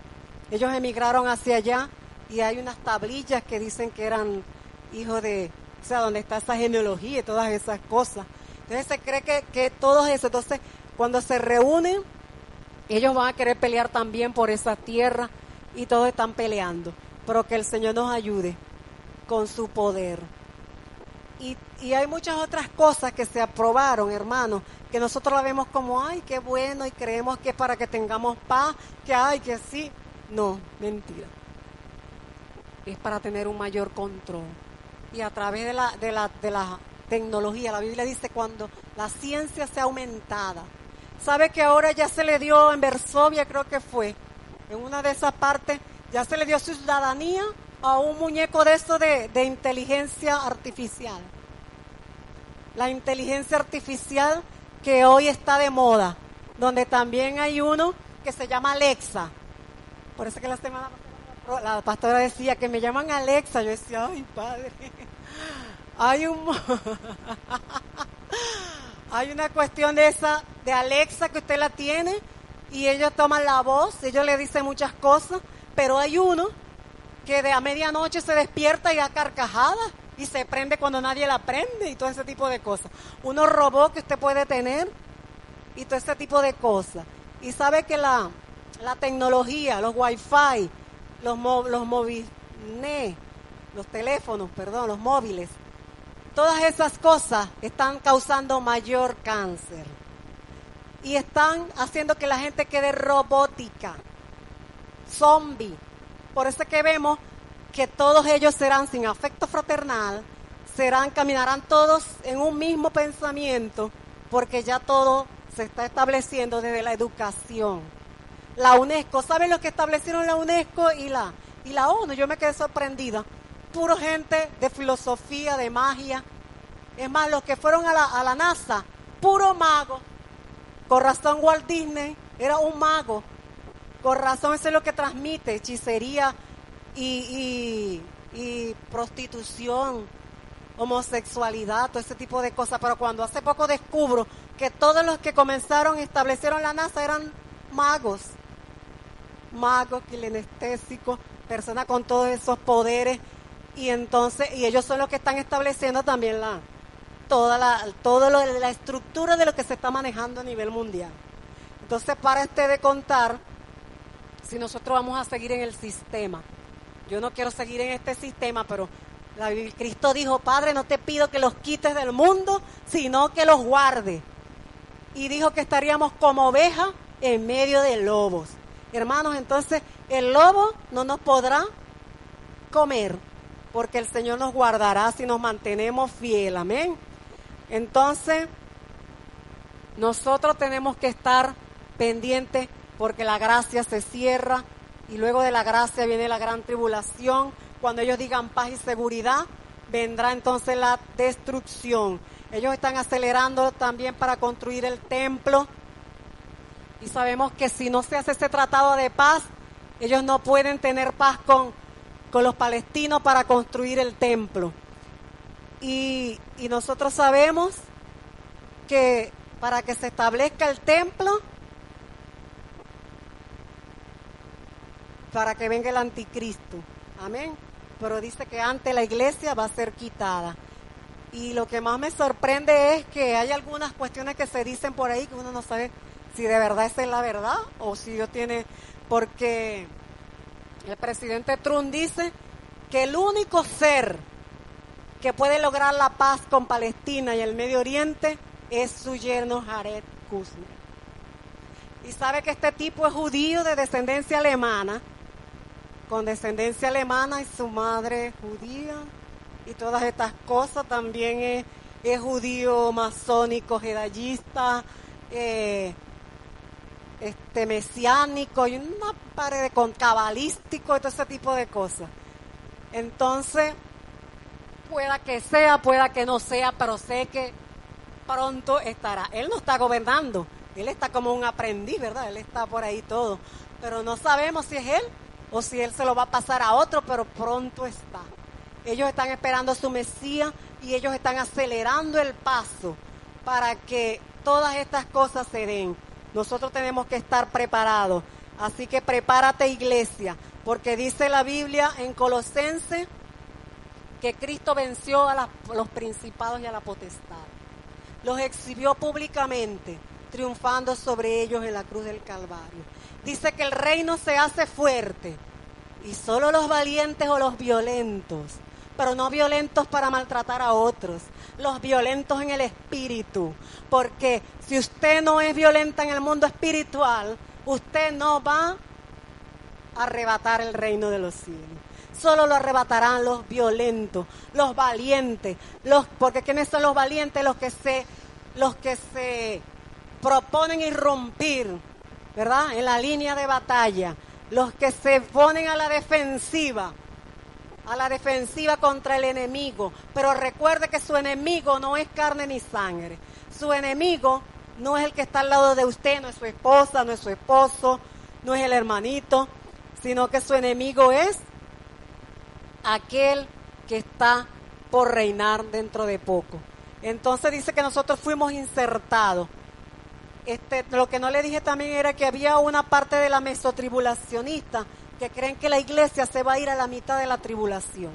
Ellos emigraron hacia allá y hay unas tablillas que dicen que eran hijos de, o sea, donde está esa genealogía y todas esas cosas. Entonces se cree que todos esos, entonces cuando se reúnen, ellos van a querer pelear también por esa tierra y todos están peleando. Pero que el Señor nos ayude con su poder. Y hay muchas otras cosas que se aprobaron, hermanos, que nosotros la vemos como, ay, qué bueno, y creemos que es para que tengamos paz, que ay, que sí. No, mentira. Es para tener un mayor control. Y a través de la tecnología, la Biblia dice, cuando la ciencia sea aumentada. ¿Sabe que ahora ya se le dio en Varsovia, creo que fue, en una de esas partes, ya se le dio ciudadanía a un muñeco de eso de inteligencia artificial? La inteligencia artificial que hoy está de moda, donde también hay uno que se llama Alexa. Por eso que la semana pasada la pastora decía que me llaman Alexa. Yo decía, ay, padre, hay una cuestión de esa, de Alexa, que usted la tiene y ellos toman la voz, ellos le dicen muchas cosas, pero hay uno que a medianoche se despierta y da carcajadas y se prende cuando nadie la prende y todo ese tipo de cosas. Unos robots que usted puede tener y todo ese tipo de cosas. Y sabe que la tecnología, los wifi, los teléfonos, los móviles, todas esas cosas están causando mayor cáncer y están haciendo que la gente quede robótica, zombie. Por eso es que vemos que todos ellos serán sin afecto fraternal, caminarán todos en un mismo pensamiento, porque ya todo se está estableciendo desde la educación. La UNESCO, ¿saben lo que establecieron la UNESCO y la ONU? Yo me quedé sorprendida. Puro gente de filosofía, de magia. Es más, los que fueron a la NASA, puro mago. Con razón Walt Disney era un mago. Con razón eso es lo que transmite, hechicería y prostitución, homosexualidad, todo ese tipo de cosas. Pero cuando hace poco descubro que todos los que comenzaron y establecieron la NASA eran magos, kinestésicos, personas con todos esos poderes, y entonces, y ellos son los que están estableciendo también la estructura de lo que se está manejando a nivel mundial. Entonces, para de contar si nosotros vamos a seguir en el sistema. Yo no quiero seguir en este sistema, pero Cristo dijo, Padre, no te pido que los quites del mundo, sino que los guardes. Y dijo que estaríamos como ovejas en medio de lobos. Hermanos, entonces el lobo no nos podrá comer, porque el Señor nos guardará si nos mantenemos fieles. Amén. Entonces, nosotros tenemos que estar pendientes, porque la gracia se cierra y luego de la gracia viene la gran tribulación. Cuando ellos digan paz y seguridad, vendrá entonces la destrucción. Ellos están acelerando también para construir el templo. Y sabemos que si no se hace ese tratado de paz, ellos no pueden tener paz con los palestinos para construir el templo. Y nosotros sabemos que para que se establezca el templo, para que venga el anticristo. Amén. Pero dice que antes la iglesia va a ser quitada. Y lo que más me sorprende es que hay algunas cuestiones que se dicen por ahí que uno no sabe si de verdad esa es la verdad o si Dios tiene... Porque el presidente Trump dice que el único ser que puede lograr la paz con Palestina y el Medio Oriente es su yerno Jared Kushner. Y sabe que este tipo es judío de descendencia alemana, con descendencia alemana y su madre judía y todas estas cosas. También es judío masónico, jedayista, mesiánico y una pared con cabalístico y todo ese tipo de cosas. Entonces, pueda que sea, pueda que no sea, pero sé que pronto estará. Él no está gobernando, él está como un aprendiz, ¿verdad? Él está por ahí todo, pero no sabemos si es él o si él se lo va a pasar a otro, pero pronto está. Ellos están esperando a su Mesías y ellos están acelerando el paso para que todas estas cosas se den. Nosotros tenemos que estar preparados. Así que prepárate, iglesia, porque dice la Biblia en Colosenses que Cristo venció a los principados y a la potestad. Los exhibió públicamente, triunfando sobre ellos en la cruz del Calvario. Dice que el reino se hace fuerte y solo los valientes o los violentos, pero no violentos para maltratar a otros, los violentos en el espíritu, porque si usted no es violenta en el mundo espiritual, usted no va a arrebatar el reino de los cielos. Solo lo arrebatarán los violentos, los valientes, porque ¿quiénes son los valientes? Los que se proponen irrumpir, ¿verdad? En la línea de batalla, los que se ponen a la defensiva contra el enemigo. Pero recuerde que su enemigo no es carne ni sangre. Su enemigo no es el que está al lado de usted, no es su esposa, no es su esposo, no es el hermanito, sino que su enemigo es aquel que está por reinar dentro de poco. Entonces dice que nosotros fuimos insertados. Lo que no le dije también era que había una parte de la mesotribulacionista que creen que la iglesia se va a ir a la mitad de la tribulación.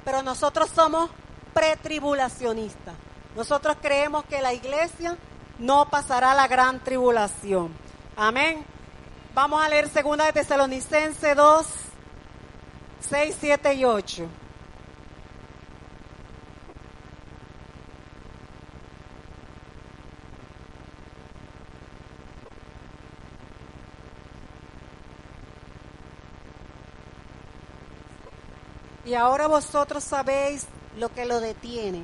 Pero nosotros somos pretribulacionistas. Nosotros creemos que la iglesia no pasará la gran tribulación. Amén. Vamos a leer 2 de Tesalonicenses 2, 6, 7 y 8. Y ahora vosotros sabéis lo que lo detiene,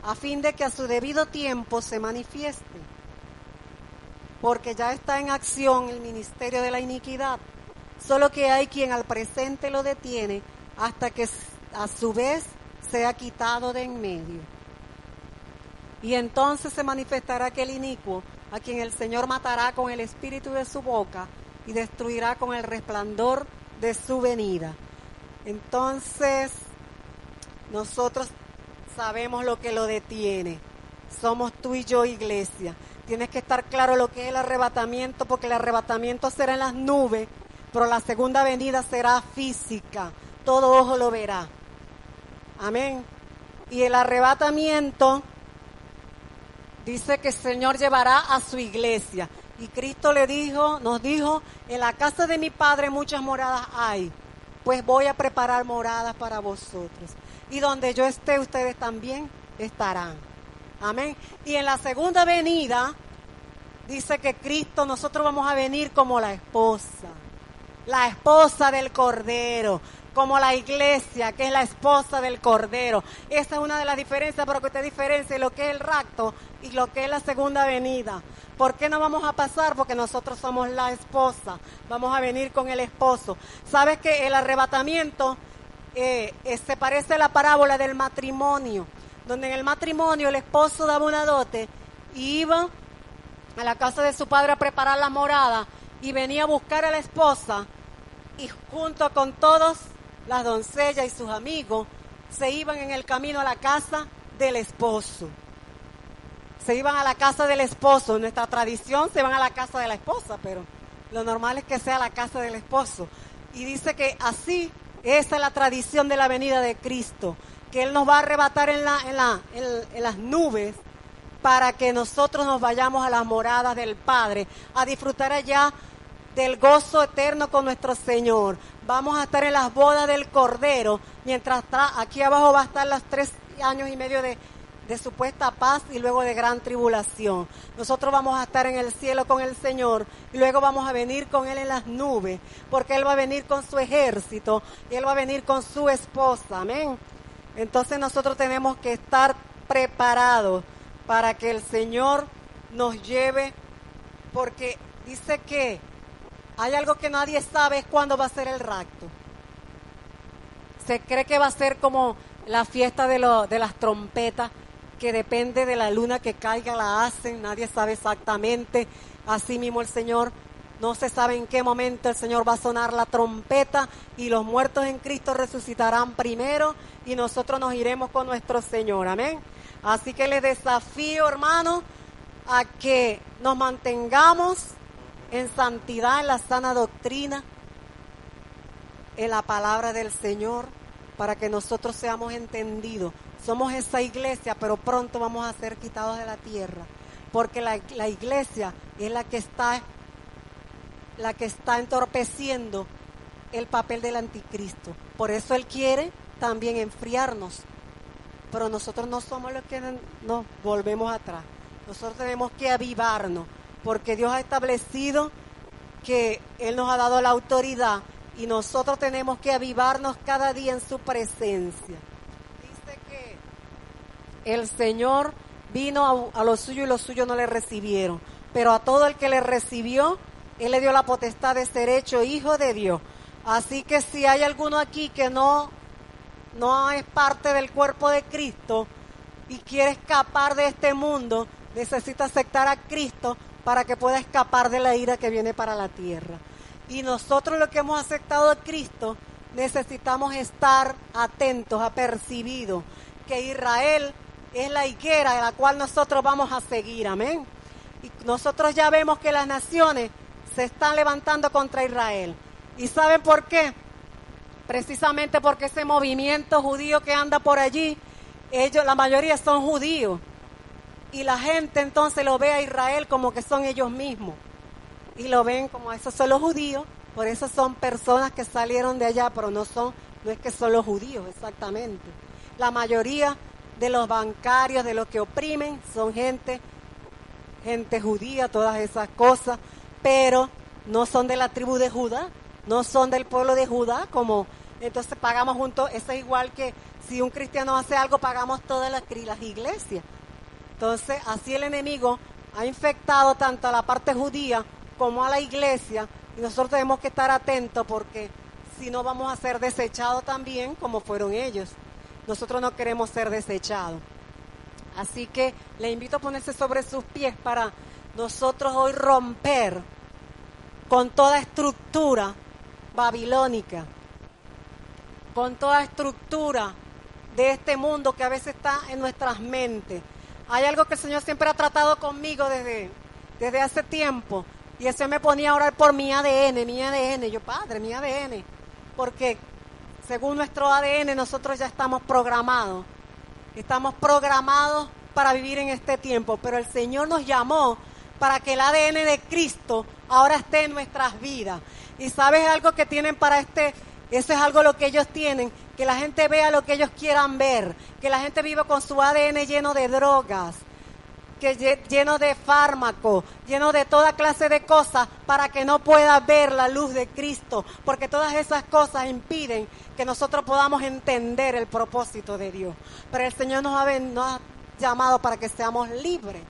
a fin de que a su debido tiempo se manifieste. Porque ya está en acción el ministerio de la iniquidad, solo que hay quien al presente lo detiene hasta que a su vez sea quitado de en medio. Y entonces se manifestará aquel inicuo, a quien el Señor matará con el espíritu de su boca y destruirá con el resplandor de su venida. Entonces, nosotros sabemos lo que lo detiene. Somos tú y yo, iglesia. Tienes que estar claro lo que es el arrebatamiento, porque el arrebatamiento será en las nubes, pero la segunda venida será física. Todo ojo lo verá. Amén. Y el arrebatamiento dice que el Señor llevará a su iglesia. Y Cristo nos dijo, en la casa de mi Padre muchas moradas hay, pues voy a preparar moradas para vosotros. Y donde yo esté, ustedes también estarán. Amén. Y en la segunda venida, dice que Cristo, nosotros vamos a venir como la esposa del Cordero, como la iglesia, que es la esposa del Cordero. Esa es una de las diferencias, pero que usted diferencie lo que es el rapto y lo que es la segunda venida. ¿Por qué no vamos a pasar? Porque nosotros somos la esposa, vamos a venir con el esposo. ¿Sabes que el arrebatamiento se parece a la parábola del matrimonio? Donde en el matrimonio el esposo daba una dote y iba a la casa de su padre a preparar la morada y venía a buscar a la esposa, y junto con todas las doncellas y sus amigos se iban en el camino a la casa del esposo. Se iban a la casa del esposo. En nuestra tradición se van a la casa de la esposa, pero lo normal es que sea la casa del esposo. Y dice que así, esa es la tradición de la venida de Cristo, que Él nos va a arrebatar en las nubes para que nosotros nos vayamos a las moradas del Padre, a disfrutar allá del gozo eterno con nuestro Señor. Vamos a estar en las bodas del Cordero, mientras aquí abajo va a estar los 3 años y medio de supuesta paz y luego de gran tribulación. Nosotros vamos a estar en el cielo con el Señor y luego vamos a venir con Él en las nubes, porque Él va a venir con su ejército y Él va a venir con su esposa. Amén. Entonces nosotros tenemos que estar preparados para que el Señor nos lleve, porque dice que hay algo que nadie sabe, es cuándo va a ser el rapto. Se cree que va a ser como la fiesta de las trompetas, que depende de la luna que caiga, la hacen, nadie sabe exactamente. Así mismo el Señor, no se sabe en qué momento el Señor va a sonar la trompeta y los muertos en Cristo resucitarán primero y nosotros nos iremos con nuestro Señor. Amén. Así que les desafío, hermanos, a que nos mantengamos en santidad, en la sana doctrina, en la palabra del Señor, para que nosotros seamos entendidos. Somos esa iglesia, pero pronto vamos a ser quitados de la tierra, porque la iglesia es la que está entorpeciendo el papel del anticristo. Por eso Él quiere también enfriarnos, pero nosotros no somos los que nos volvemos atrás. Nosotros tenemos que avivarnos, porque Dios ha establecido que Él nos ha dado la autoridad y nosotros tenemos que avivarnos cada día en su presencia. Dice que el Señor vino a los suyos y los suyos no le recibieron, pero a todo el que le recibió, Él le dio la potestad de ser hecho hijo de Dios. Así que si hay alguno aquí que no es parte del cuerpo de Cristo y quiere escapar de este mundo, necesita aceptar a Cristo para que pueda escapar de la ira que viene para la tierra. Y nosotros, los que hemos aceptado a Cristo, necesitamos estar atentos, apercibidos, que Israel es la higuera de la cual nosotros vamos a seguir. Amén. Y nosotros ya vemos que las naciones se están levantando contra Israel. ¿Y saben por qué? Precisamente porque ese movimiento judío que anda por allí, la mayoría son judíos. Y la gente entonces lo ve a Israel como que son ellos mismos. Y lo ven como esos son los judíos, por eso son personas que salieron de allá, pero no es que son los judíos exactamente. La mayoría de los bancarios, de los que oprimen, son gente judía, todas esas cosas, pero no son de la tribu de Judá, no son del pueblo de Judá, como entonces pagamos juntos. Eso es igual que si un cristiano hace algo, pagamos todas las iglesias. Entonces, así el enemigo ha infectado tanto a la parte judía como a la iglesia, y nosotros tenemos que estar atentos, porque si no vamos a ser desechados también como fueron ellos. Nosotros no queremos ser desechados. Así que le invito a ponerse sobre sus pies para nosotros hoy romper con toda estructura babilónica, con toda estructura de este mundo que a veces está en nuestras mentes. Hay algo que el Señor siempre ha tratado conmigo desde hace tiempo, y eso me ponía a orar por mi ADN. Yo, Padre, mi ADN, porque según nuestro ADN nosotros ya estamos programados para vivir en este tiempo, pero el Señor nos llamó para que el ADN de Cristo ahora esté en nuestras vidas. Y sabes algo que tienen para eso es algo lo que ellos tienen, que la gente vea lo que ellos quieran ver, que la gente viva con su ADN lleno de drogas, que lleno de fármacos, lleno de toda clase de cosas, para que no pueda ver la luz de Cristo, porque todas esas cosas impiden que nosotros podamos entender el propósito de Dios. Pero el Señor nos ha llamado para que seamos libres